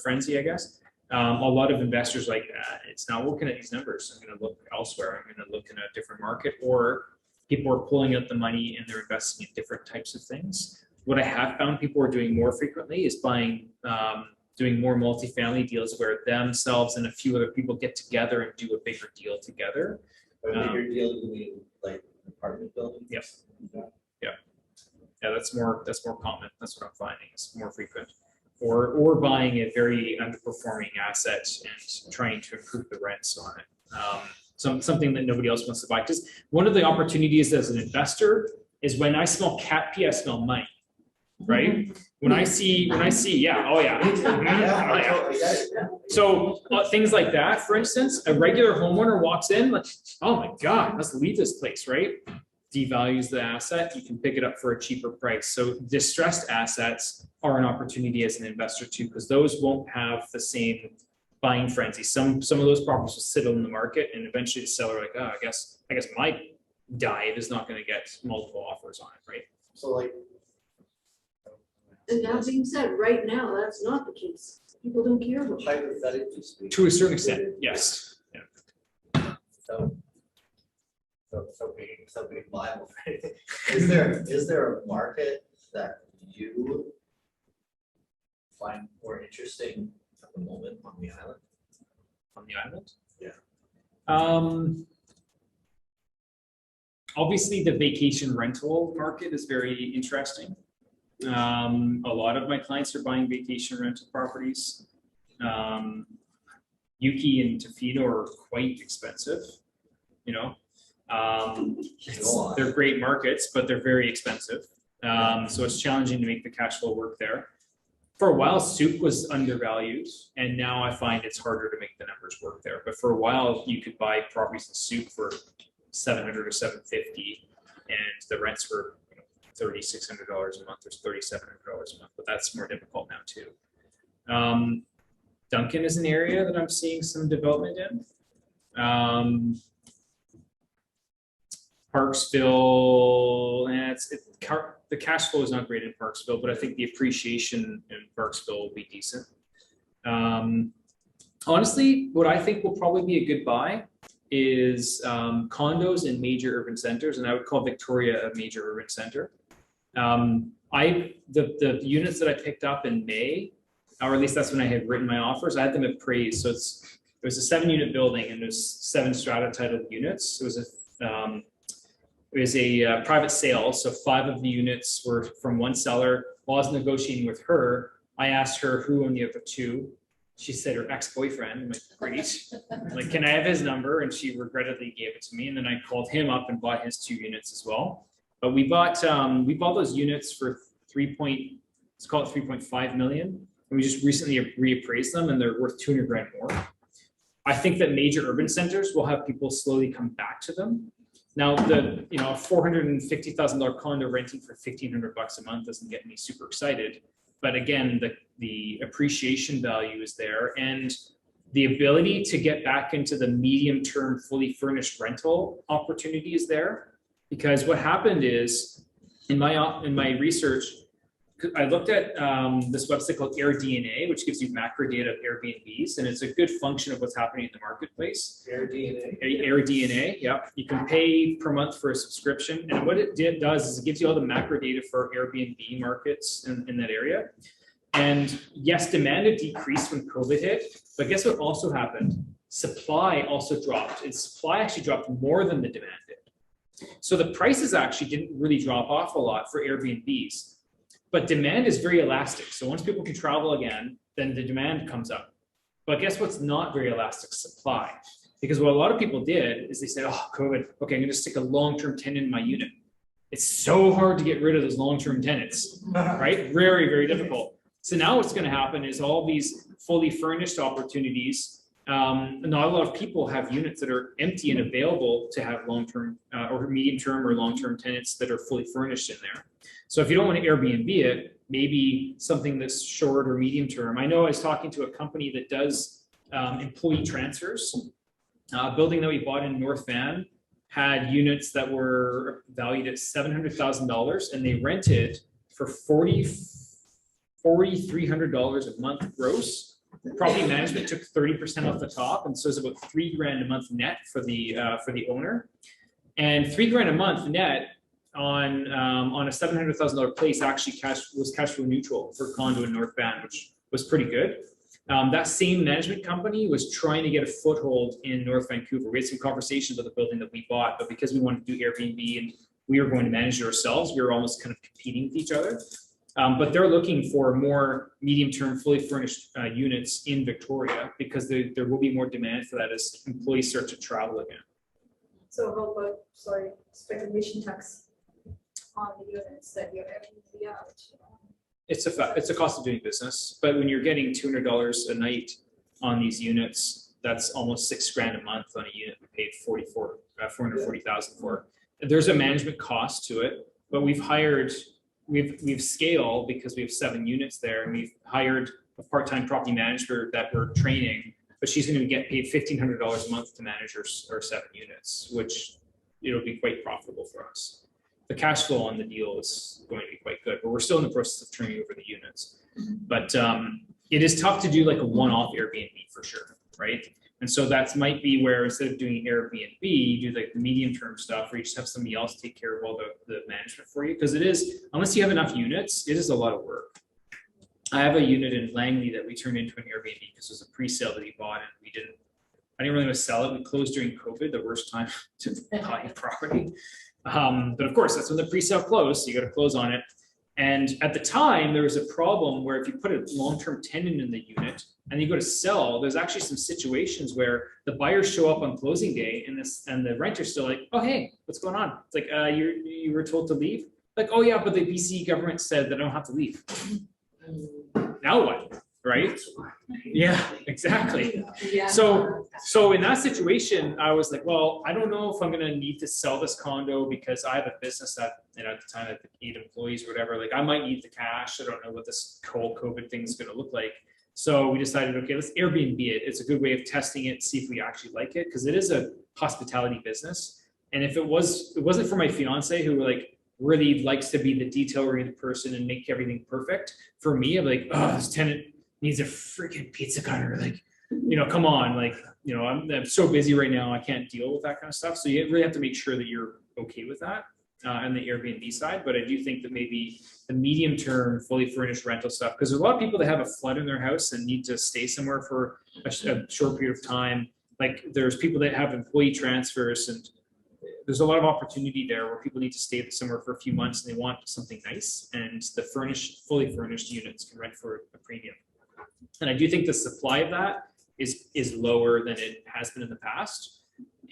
frenzy, I guess. A lot of investors like, it's not working at these numbers. I'm going to look elsewhere. I'm going to look in a different market, or people are pulling out the money and they're investing in different types of things. What I have found people are doing more frequently is doing more multifamily deals where themselves and a few other people get together and do a bigger deal together. A bigger deal, you mean like an apartment building? Yes. Yeah, that's more common. That's what I'm finding. It's more frequent. Or buying a very underperforming asset and trying to improve the rents on it. Something that nobody else wants to buy. Because one of the opportunities as an investor is when I smell cat pee, I smell money, right? When I see, yeah, oh yeah. So things like that, for instance, a regular homeowner walks in like, oh my God, let's leave this place, right? Devalues the asset, you can pick it up for a cheaper price. So distressed assets are an opportunity as an investor too, because those won't have the same buying frenzy. Some of those properties will sit on the market, and eventually the seller like, oh, I guess my dive is not going to get multiple offers on it, right? So like, And that being said, right now, that's not the case. People don't care about it. hypothetically speaking. To a certain extent, yes. Yeah. So being viable. Is there a market that you find more interesting at the moment on the island? On the island? Yeah. Obviously, the vacation rental market is very interesting. A lot of my clients are buying vacation rental properties. Yuki and Tofino are quite expensive, they're great markets, but they're very expensive. So it's challenging to make the cash flow work there. For a while, Souk was undervalued, and now I find it's harder to make the numbers work there. But for a while, you could buy properties in Souk for $700 or $750, and the rents were $3,600 a month or $3,700 a month. But that's more difficult now too. Duncan is an area that I'm seeing some development in. Parksville, the cash flow is not great in Parksville, but I think the appreciation in Parksville will be decent. Honestly, what I think will probably be a good buy is condos in major urban centers, and I would call Victoria a major urban center. The units that I picked up in May, or at least that's when I had written my offers, I had them appraised. So it's It was a 7-unit building and there's 7 strata titled units. It was a private sale. So 5 of the units were from one seller. While I was negotiating with her, I asked her who owned the other 2. She said her ex-boyfriend. I'm like, great. I'm like, can I have his number? And she regrettably gave it to me. And then I called him up and bought his 2 units as well. But we bought those units for let's call it 3.5 million. And we just recently reappraised them and they're worth 200 grand more. I think that major urban centers will have people slowly come back to them. Now the, $450,000 condo renting for $1,500 a month doesn't get me super excited. But again, the appreciation value is there and the ability to get back into the medium-term fully furnished rental opportunity is there. Because what happened is in my research, I looked at this website called AirDNA, which gives you macro data of Airbnbs, and it's a good function of what's happening in the marketplace. AirDNA, yeah. You can pay per month for a subscription, and what it does is it gives you all the macro data for Airbnb markets in that area. And yes, demand had decreased when COVID hit, but guess what also happened? Supply also dropped, and supply actually dropped more than the demand did. So the prices actually didn't really drop off a lot for Airbnbs. But demand is very elastic. So once people can travel again, then the demand comes up. But guess what's not very elastic? Supply. Because what a lot of people did is they said, oh, COVID, okay, I'm going to stick a long-term tenant in my unit. It's so hard to get rid of those long-term tenants, right? Very, very difficult. So now what's going to happen is all these fully furnished opportunities, not a lot of people have units that are empty and available to have long-term or medium-term or long-term tenants that are fully furnished in there. So if you don't want to Airbnb it, maybe something that's short or medium term. I know I was talking to a company that does employee transfers. A building that we bought in North Van had units that were valued at $700,000 and they rented for $4,300 a month gross. Property management took 30% off the top, and so it's about $3 grand a month net for the owner. And $3 grand a month net on a $700,000 place actually was cash flow neutral for condo in North Van, which was pretty good. That same management company was trying to get a foothold in North Vancouver. We had some conversations about the building that we bought, but because we wanted to do Airbnb and we were going to manage it ourselves, we were almost kind of competing with each other. But they're looking for more medium-term, fully furnished units in Victoria because there will be more demand for that as employees start to travel again. So how about, speculation tax on the units that you're Airbnb out? It's a cost of doing business, but when you're getting $200 a night on these units, that's almost $6 grand a month on a unit we paid $440,000 for. There's a management cost to it, but we've scaled because we have 7 units there, and we've hired a part-time property manager that we're training, but she's going to get paid $1,500 a month to manage our 7 units, which it'll be quite profitable for us. The cash flow on the deal is going to be quite good, but we're still in the process of turning over the units. But it is tough to do like a one-off Airbnb for sure, right? And so that might be where instead of doing Airbnb, you do like the medium-term stuff where you just have somebody else take care of all the management for you. Because it is, unless you have enough units, it is a lot of work. I have a unit in Langley that we turned into an Airbnb because it was a pre-sale that we bought, and I didn't really want to sell it. We closed during COVID, the worst time to buy a property. But of course, that's when the pre-sale closed, so you got to close on it. And at the time, there was a problem where if you put a long-term tenant in the unit and you go to sell, there's actually some situations where the buyers show up on closing day and the renter's still like, oh, hey, what's going on? It's like, you were told to leave? Like, oh yeah, but the BC government said that I don't have to leave. Now what, right? Yeah, exactly. Yeah. So in that situation, I was like, well, I don't know if I'm going to need to sell this condo because I have a business that, at the time I had 8 employees or whatever, like I might need the cash. I don't know what this whole COVID thing is going to look like. So we decided, okay, let's Airbnb it. It's a good way of testing it, see if we actually like it, because it is a hospitality business. And if it wasn't for my fiance who like really likes to be the detail-oriented person and make everything perfect, for me, I'm like, oh, this tenant needs a freaking pizza cutter. Like, come on, like, I'm so busy right now. I can't deal with that kind of stuff. So you really have to make sure that you're okay with that. on the Airbnb side, but I do think that maybe the medium term, fully furnished rental stuff, because there's a lot of people that have a flood in their house and need to stay somewhere for a short period of time. Like there's people that have employee transfers, and there's a lot of opportunity there where people need to stay somewhere for a few months and they want something nice, and the fully furnished units can rent for a premium. And I do think the supply of that is lower than it has been in the past.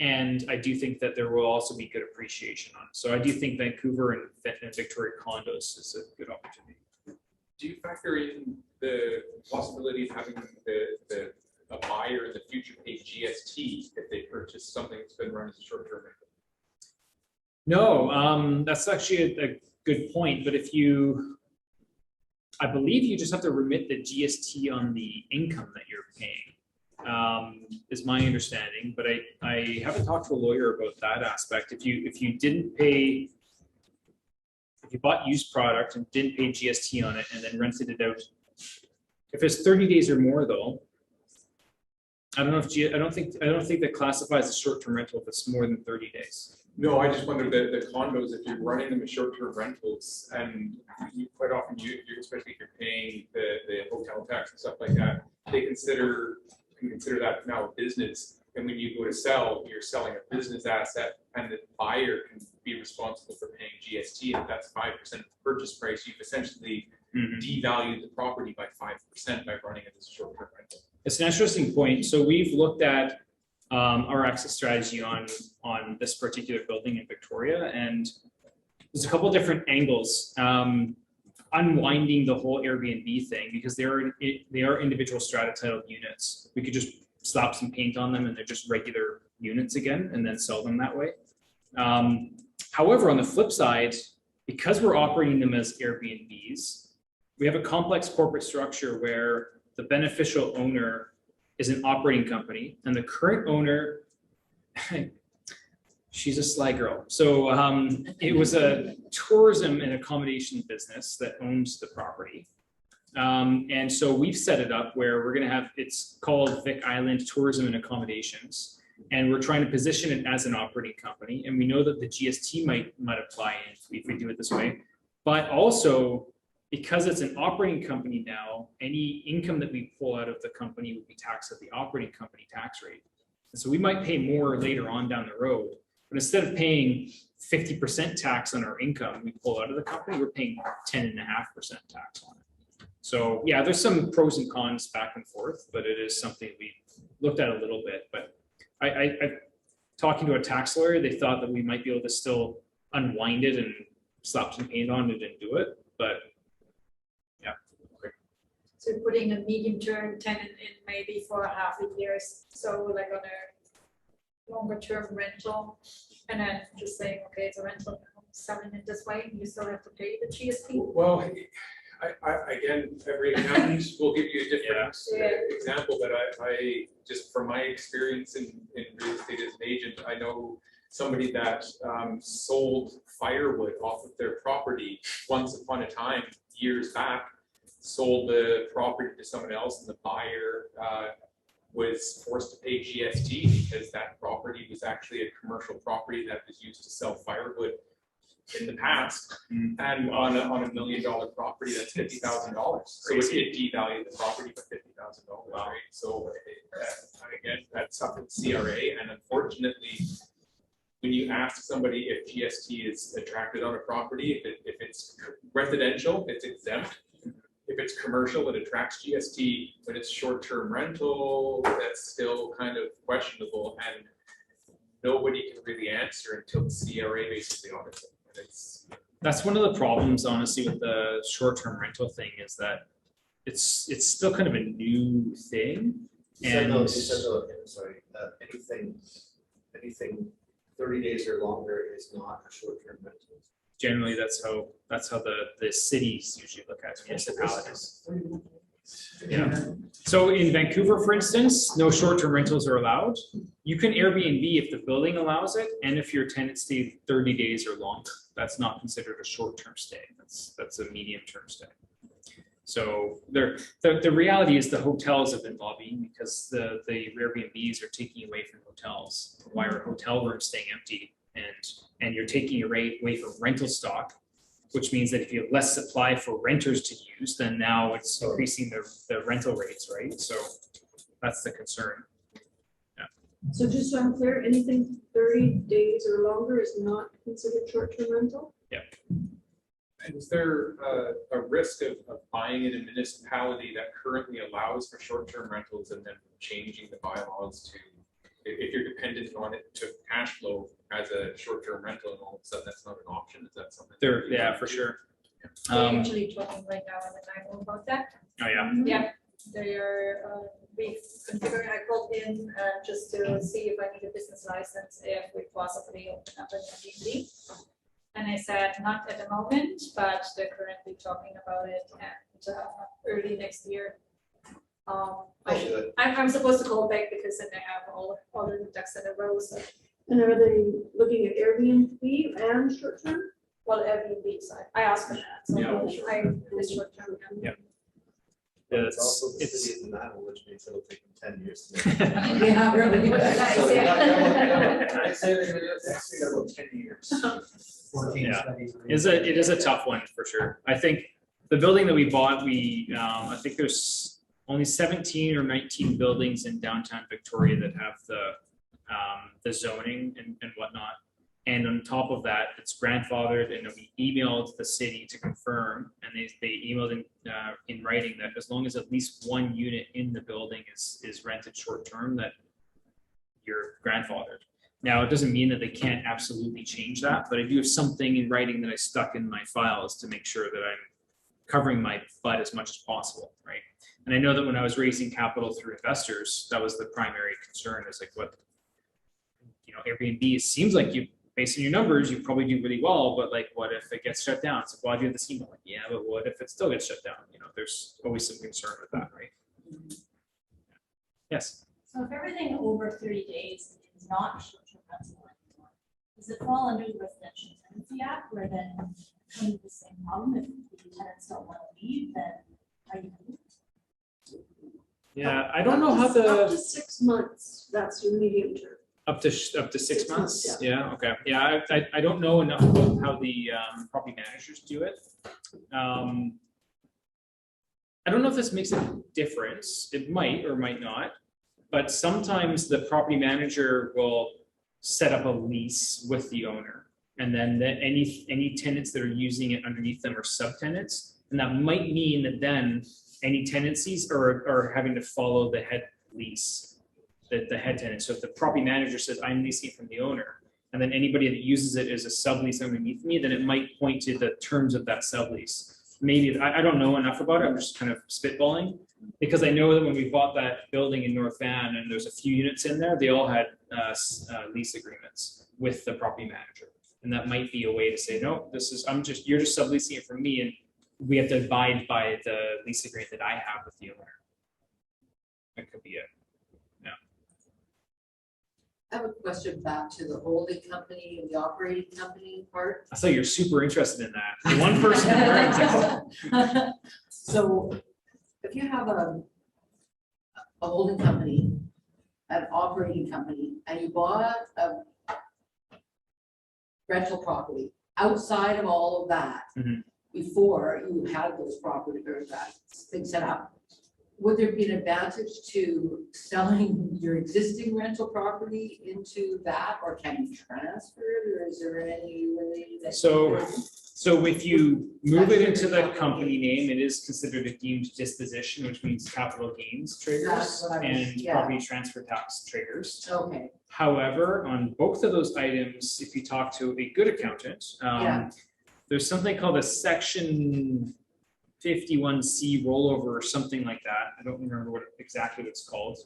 And I do think that there will also be good appreciation on it. So I do think Vancouver and Victoria condos is a good opportunity. Do you factor in the possibility of having a buyer in the future pay GST if they purchase something that's been run as a short-term rental? No, that's actually a good point. But I believe you just have to remit the GST on the income that you're paying, is my understanding. But I haven't talked to a lawyer about that aspect. If you didn't pay, if you bought used product and didn't pay GST on it and then rented it out, if it's 30 days or more though, I don't know if I don't think that classifies as short-term rental if it's more than 30 days. No, I just wonder the condos, if you're running them as short-term rentals, and quite often especially if you're paying the hotel tax and stuff like that, they can consider that now a business. And when you go to sell, you're selling a business asset, and the buyer can be responsible for paying GST. And if that's 5% of the purchase price, you've essentially devalued the property by 5% by running it as a short-term rental. It's an interesting point. So we've looked at our exit strategy on this particular building in Victoria, and there's a couple of different angles. Unwinding the whole Airbnb thing, because they are individual strata titled units. We could just slap some paint on them and they're just regular units again, and then sell them that way. However, on the flip side, because we're operating them as Airbnbs, we have a complex corporate structure where the beneficial owner is an operating company, and the current owner, she's a sly girl. So it was a tourism and accommodation business that owns the property. And so we've set it up where we're going to have, it's called Vic Island Tourism and Accommodations. And we're trying to position it as an operating company. And we know that the GST might apply if we do it this way. But also, because it's an operating company now, any income that we pull out of the company would be taxed at the operating company tax rate. And so we might pay more later on down the road. But instead of paying 50% tax on our income we pull out of the company, we're paying 10.5% tax on it. So yeah, there's some pros and cons back and forth, but it is something we looked at a little bit. But I talking to a tax lawyer, they thought that we might be able to still unwind it and slap some paint on it and do it. But yeah. So putting a medium-term tenant in maybe for half a year, so like on a longer-term rental, and then just saying, okay, it's a rental, I'm selling it this way, you still have to pay the GST. Well, again, every accountant will give you a different example, but I just from my experience in real estate as an agent, I know somebody that sold firewood off of their property once upon a time, years back, sold the property to someone else, and the buyer was forced to pay GST because that property was actually a commercial property that was used to sell firewood in the past, and on a $1 million property, that's $50,000. So it devalued the property by $50,000, right? So again, that's up to CRA, and unfortunately, when you ask somebody if GST is attracted on a property, if it's residential, it's exempt. If it's commercial, it attracts GST. When it's short-term rental, that's still kind of questionable, and nobody can really answer until the CRA basically audits it. That's one of the problems, honestly, with the short-term rental thing, is that it's still kind of a new thing. And sorry, anything 30 days or longer is not a short-term rental. Generally, that's how the cities usually look at municipalities. Yeah. So in Vancouver, for instance, no short-term rentals are allowed. You can Airbnb if the building allows it, and if your tenant stays 30 days or longer. That's not considered a short-term stay. That's a medium-term stay. So the reality is the hotels have been lobbying because the Airbnbs are taking away from hotels. Why are hotel rooms staying empty and you're taking away from rental stock, which means that if you have less supply for renters to use, then now it's increasing the rental rates, right? So that's the concern. So just so I'm clear, anything 30 days or longer is not considered short-term rental? Is there a risk of buying in a municipality that currently allows for short-term rentals and then changing the bylaws to, if you're dependent on it to cash flow as a short-term rental and all of a sudden that's not an option? Is that something? Yeah, for sure. We're actually talking right now in Nanaimo about that. Oh, yeah. Yeah, they are, we configuring, I called in just to see if I need a business license, if we possibly open up an Airbnb. And I said, not at the moment, but they're currently talking about it and early next year. I'm supposed to call back because then I have all the ducks in a row, so. And are they looking at Airbnb and short-term? Well, Airbnb side, I asked for that, so Yeah. I this short term. Yeah. It's also the It's- city of Nanaimo, which means it'll take them 10 years to make. Yeah, really. So, I say they're actually about 10 years. 14 Yeah. studies. It is a tough one for sure. I think the building that we bought, I think there's only 17 or 19 buildings in downtown Victoria that have the zoning and whatnot. And on top of that, it's grandfathered, and we emailed the city to confirm, and they emailed in writing that as long as at least one unit in the building is rented short term, that you're grandfathered. Now, it doesn't mean that they can't absolutely change that, but I do have something in writing that I stuck in my files to make sure that I'm covering my butt as much as possible, right? And I know that when I was raising capital through investors, that was the primary concern, is like, what, Airbnb, it seems like you, based on your numbers, you probably do really well, but like, what if it gets shut down? So why do you have this email? Like, yeah, but what if it still gets shut down? There's always some concern with that, right? Yes. So if everything over 30 days is not short-term rental anymore, does it fall under the Residential Tenancy Act, where then come to the same problem, if the tenants don't want to leave, then are you? Yeah, I don't know how Up to 6 months, that's your medium term. up to 6 6 months. months, Yeah. Okay. Yeah. I don't know enough about how the property managers do it. I don't know if this makes a difference. It might or might not, but sometimes the property manager will set up a lease with the owner, and then any tenants that are using it underneath them are subtenants, and that might mean that then any tenancies are having to follow the head lease, the head tenant. So if the property manager says, I'm leasing from the owner, and then anybody that uses it as a sublease underneath me, then it might point to the terms of that sublease. Maybe, I don't know enough about it, I'm just kind of spitballing, because I know that when we bought that building in North Van and there's a few units in there, they all had lease agreements with the property manager. And that might be a way to say, no, you're just subleasing it from me, and we have to abide by the lease agreement that I have with the owner. That could be it. I have a question back to the holding company and the operating company part. I saw you're super interested in that. The one person. So if you have a holding company, an operating company, and you bought a rental property outside of all of that, Mhm. before you had those property or that thing set up, would there be an advantage to selling your existing rental property into that, or can you transfer it, or is there any way that? So if you move it into the company name, it is considered a deemed disposition, which means capital gains triggers That's what I was- and yeah. property transfer tax triggers. Okay, However, on both of those items, if you talk to a good accountant, Yeah. there's something called a section 51C rollover or something like that. I don't remember exactly what it's called.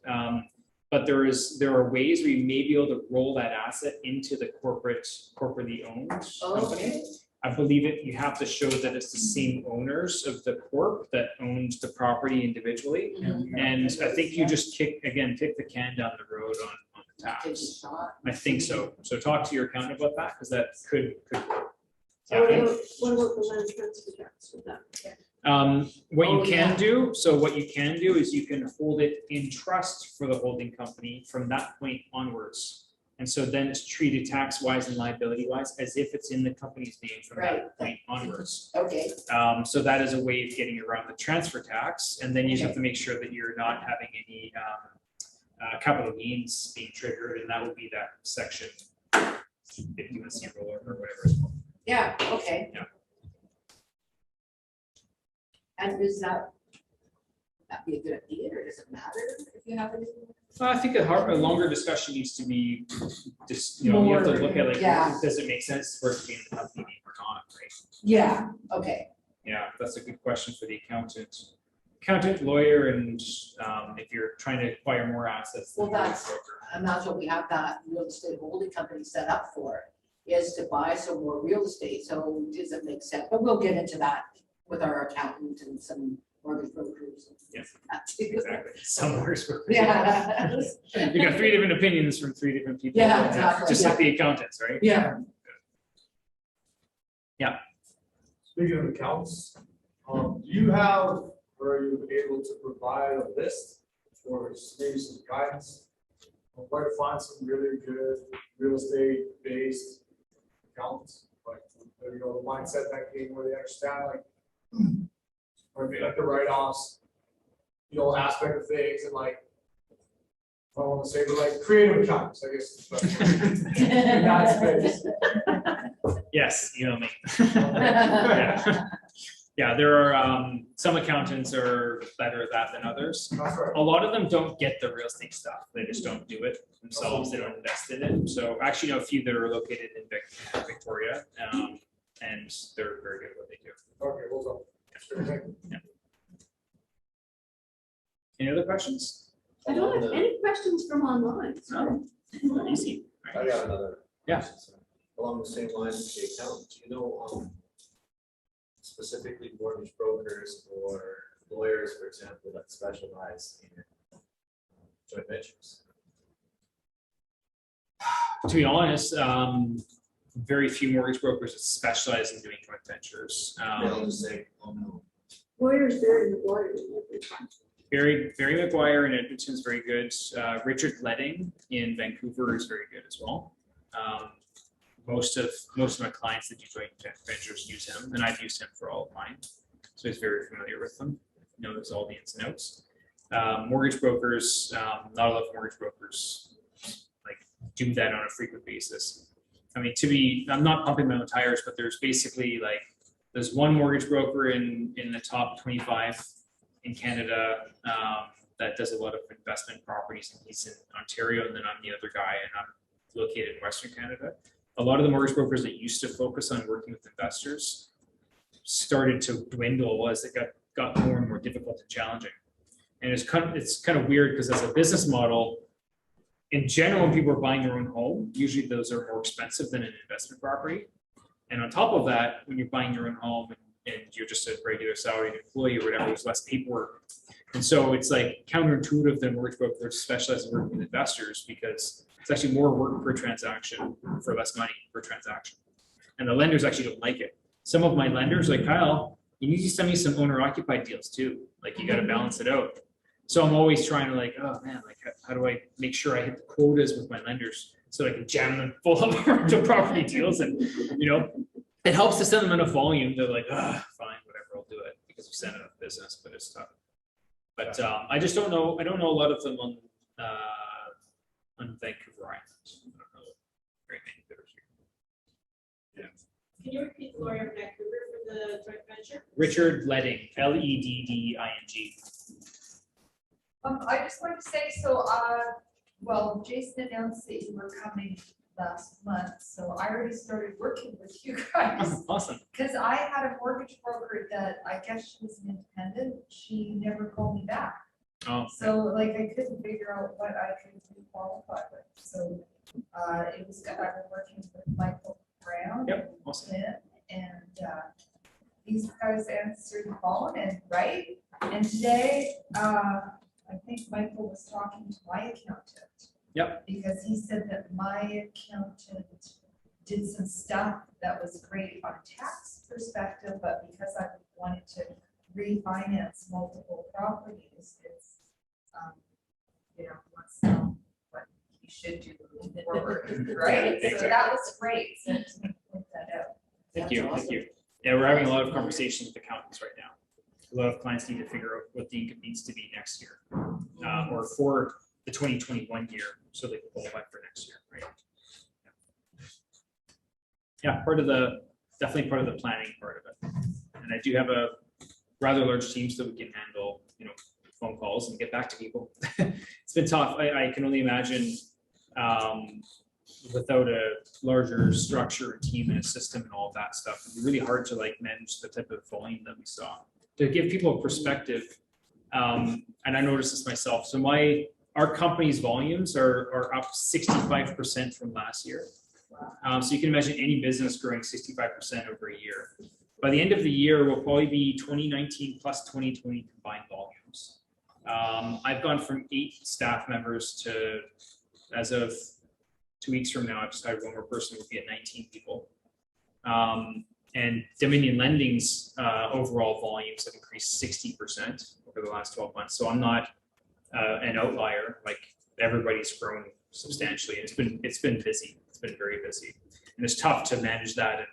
But there are ways where you may be able to roll that asset into the corporately owned company. okay, I believe you have to show that it's the same owners of the corp that owns the property individually. Mhm. And I think you just kick the can down the road on the take a tax. shot. I think so. So talk to your accountant about that, because that could. So what happen. about the land transfer tax with that? What you Oh, can yeah. do, so what you can do is you can hold it in trust for the holding company from that point onwards. And so then it's treated tax-wise and liability-wise as if it's in the company's name from that point onwards. Okay, So that is a way of getting around the transfer tax, and then you just have to make sure that you're not having any capital gains being triggered, and that would be that section 51C rule or whatever it's called. yeah, okay. Yeah. And does that be a good idea, or does it matter if you have any? I think a longer discussion needs to be just, you have to look at like, Yeah. does it make sense for it to be in the company name or not, right? Yeah, okay, Yeah, that's a good question for the accountant, lawyer, and if you're trying to acquire more assets. Well, then you're a that's- broker. and that's what we have that real estate holding company set up for, is to buy some more real estate, so does it make sense? But we'll get into that with our accountant and some mortgage brokers. And Yeah. that too. Exactly. Some lawyers work. Yeah. You got 3 different opinions from 3 different people. Yeah, exactly, Just like the accountants, right? Yeah. Speaking of accounts, do you have, or are you able to provide a list or maybe some guidance on where to find some really good real estate based accountants? Like, the mindset that game where they understand like, or maybe like the write-offs, aspect of things and like, I don't want to say, but like creative accountants, I guess. But in that space. Yes, you know me. Yeah. Yeah, there are some accountants are better at that than others. That's right. A lot of them don't get the real estate stuff. They just don't do it themselves. They don't invest in it. So I actually know a few that are located in Victoria, and they're very good at what they do. Okay, well done. Any other questions? I don't have any questions from online. No. Easy. I got another. Yeah. question, sir. Along the same lines of the accountant, do you know, specifically mortgage brokers or lawyers, for example, that specialize in joint ventures? To be honest, very few mortgage brokers that specialize in doing joint ventures. They'll just say, oh, no. Lawyers there in the water. Barry McGuire in Edmonton is very good. Richard Letting in Vancouver is very good as well. Most of my clients that do joint ventures use him, and I've used him for all of mine. So he's very familiar with them, knows all the ins and outs. Mortgage brokers, not a lot of mortgage brokers like do that on a frequent basis. I mean, I'm not pumping my own tires, but there's one mortgage broker in the top 25 in Canada that does a lot of investment properties, and he's in Ontario, and then I'm the other guy, and I'm located in Western Canada. A lot of the mortgage brokers that used to focus on working with investors started to dwindle as it got more and more difficult and challenging. And it's kind of weird because as a business model, in general, when people are buying their own home, usually those are more expensive than an investment property. And on top of that, when you're buying your own home and you're just a regular salaried employee or whatever, there's less paperwork. And so it's like counterintuitive that mortgage brokers specialize in working with investors because it's actually more work per transaction for less money per transaction. And the lenders actually don't like it. Some of my lenders, like Kyle, you need to send me some owner occupied deals too. Like you got to balance it out. So I'm always trying to like, oh man, like how do I make sure I hit the quotas with my lenders so I can jam them full of rental property deals? And it helps to send them enough volume. They're like, fine, whatever, I'll do it because we send enough business, but it's tough. But I just don't know. I don't know a lot of them on Vancouver Island. I don't know very many that are here. Can you repeat the lawyer of Vancouver for the joint venture? Richard Ledding, Ledding. I just wanted to say, so, well, Jason announced that you were coming last month, so I already started working with you guys. Awesome. Because I had a mortgage broker that I guess she was an independent, she never called me back. Oh, So like I couldn't figure out what I could qualify with, so it was, I've been working with Michael Brown. yep, awesome. And these guys answered the phone and today, I think Michael was talking to my accountant. Yep. Because he said that my accountant did some stuff that was great on a tax perspective, but because I wanted to refinance multiple properties, it's, wants to know what he you should do moving forward, right? So that was great. So to point that out. Thank you, thank you. Yeah, we're having a lot of conversations with accountants right now. A lot of clients need to figure out what the income needs to be next year, or for the 2021 year, so they can qualify for next year, right? Yeah, definitely part of the planning part of it. And I do have a rather large team so we can handle, phone calls and get back to people. It's been tough. I can only imagine without a larger structure, a team and a system and all of that stuff, it'd be really hard to manage the type of volume that we saw. To give people a perspective, and I noticed this myself. So our company's volumes are up 65% from last year. So you can imagine any business growing 65% over a year. By the end of the year, we'll probably be 2019 plus 2020 combined volumes. I've gone from 8 staff members to, as of 2 weeks from now, I've decided one more person will be at 19 people. And Dominion Lending's overall volumes have increased 60% over the last 12 months. So I'm not an outlier. Everybody's grown substantially. It's been busy. It's been very busy, and it's tough to manage that. And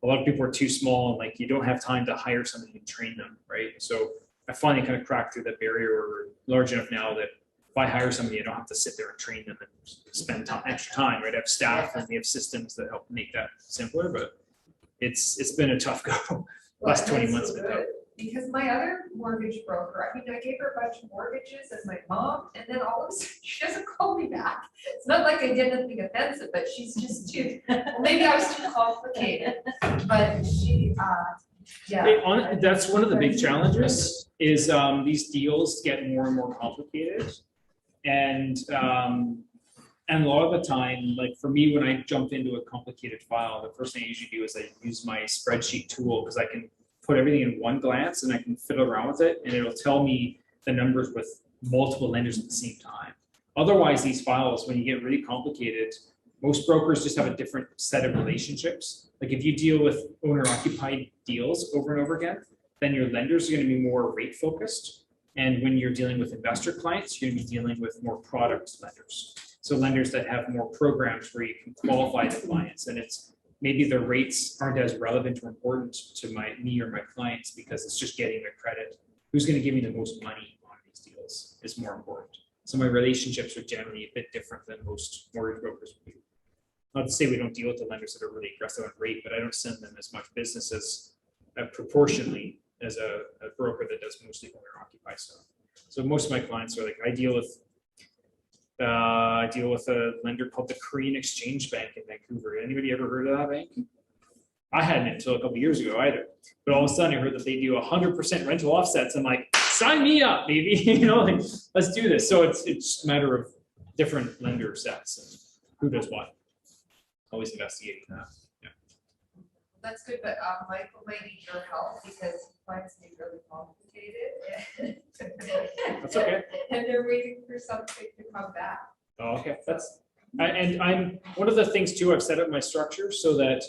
a lot of people are too small, and you don't have time to hire somebody and train them, right? So I finally kind of cracked through that barrier where we're large enough now that if I hire somebody, I don't have to sit there and train them and spend extra time, right? I have staff and we have systems that help make that simpler, but it's been a tough go. Last 20 months have been tough. Because my other mortgage broker, I gave her a bunch of mortgages as my mom, and then all of a sudden she doesn't call me back. It's not like I did anything offensive, but she's just too, maybe I was too complicated, but she, yeah. That's one of the big challenges is these deals get more and more complicated. And a lot of the time, for me, when I jump into a complicated file, the first thing I usually do is I use my spreadsheet tool because I can put everything in one glance and I can fiddle around with it and it'll tell me the numbers with multiple lenders at the same time. Otherwise, these files, when you get really complicated, most brokers just have a different set of relationships. If you deal with owner-occupied deals over and over again, then your lenders are going to be more rate focused. And when you're dealing with investor clients, you're going to be dealing with more product lenders. So lenders that have more programs where you can qualify the clients, and it's maybe the rates aren't as relevant or important to me or my clients because it's just getting the credit. Who's going to give me the most money on these deals is more important. So my relationships are generally a bit different than most mortgage brokers do. Not to say we don't deal with the lenders that are really aggressive on rate, but I don't send them as much business as proportionally as a broker that does mostly owner occupied stuff. So most of my clients are I deal with a lender called the Korean Exchange Bank in Vancouver. Anybody ever heard of that bank? I hadn't until a couple of years ago either. But all of a sudden I heard that they do 100% rental offsets. I'm like, sign me up, baby. Let's do this. So it's just a matter of different lender sets and who does what. Always investigating that. Yeah. That's good, but Michael might need your help because mine's being really complicated. That's okay. And they're waiting for something to come back. Oh, okay. I'm one of the things too. I've set up my structure so that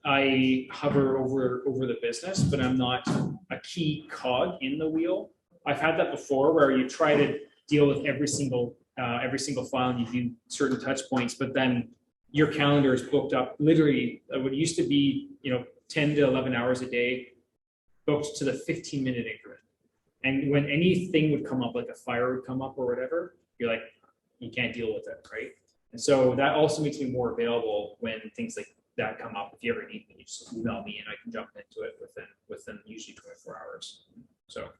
I hover over the business, but I'm not a key cog in the wheel. I've had that before where you try to deal with every single file and you do certain touch points, but then your calendar is booked up literally what used to be 10 to 11 hours a day, booked to the 15-minute increment. And when anything would come up, like a fire would come up or whatever, you're like, you can't deal with it, right? And so that also makes me more available when things like that come up. If you ever need me, you just email me and I can jump into it within usually 24 hours. So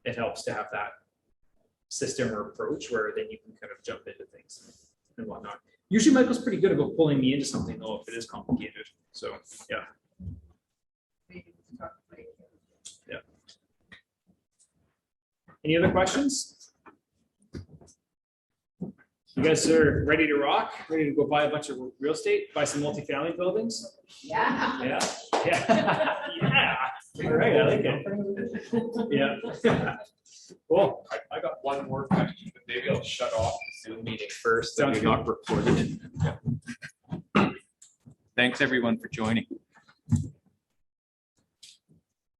it helps to have that system or approach where then you can kind of jump into things and whatnot. Usually Michael's pretty good about pulling me into something though if it is complicated. So yeah. Yeah. Any other questions? You guys are ready to rock? Ready to go buy a bunch of real estate? Buy some multifamily buildings? Yeah. Yeah. Yeah. Yeah. All right, I like it. Yeah. Cool. I got one more question, but maybe I'll shut off the Zoom meeting first. That we're not recorded. Yeah. Thanks everyone for joining.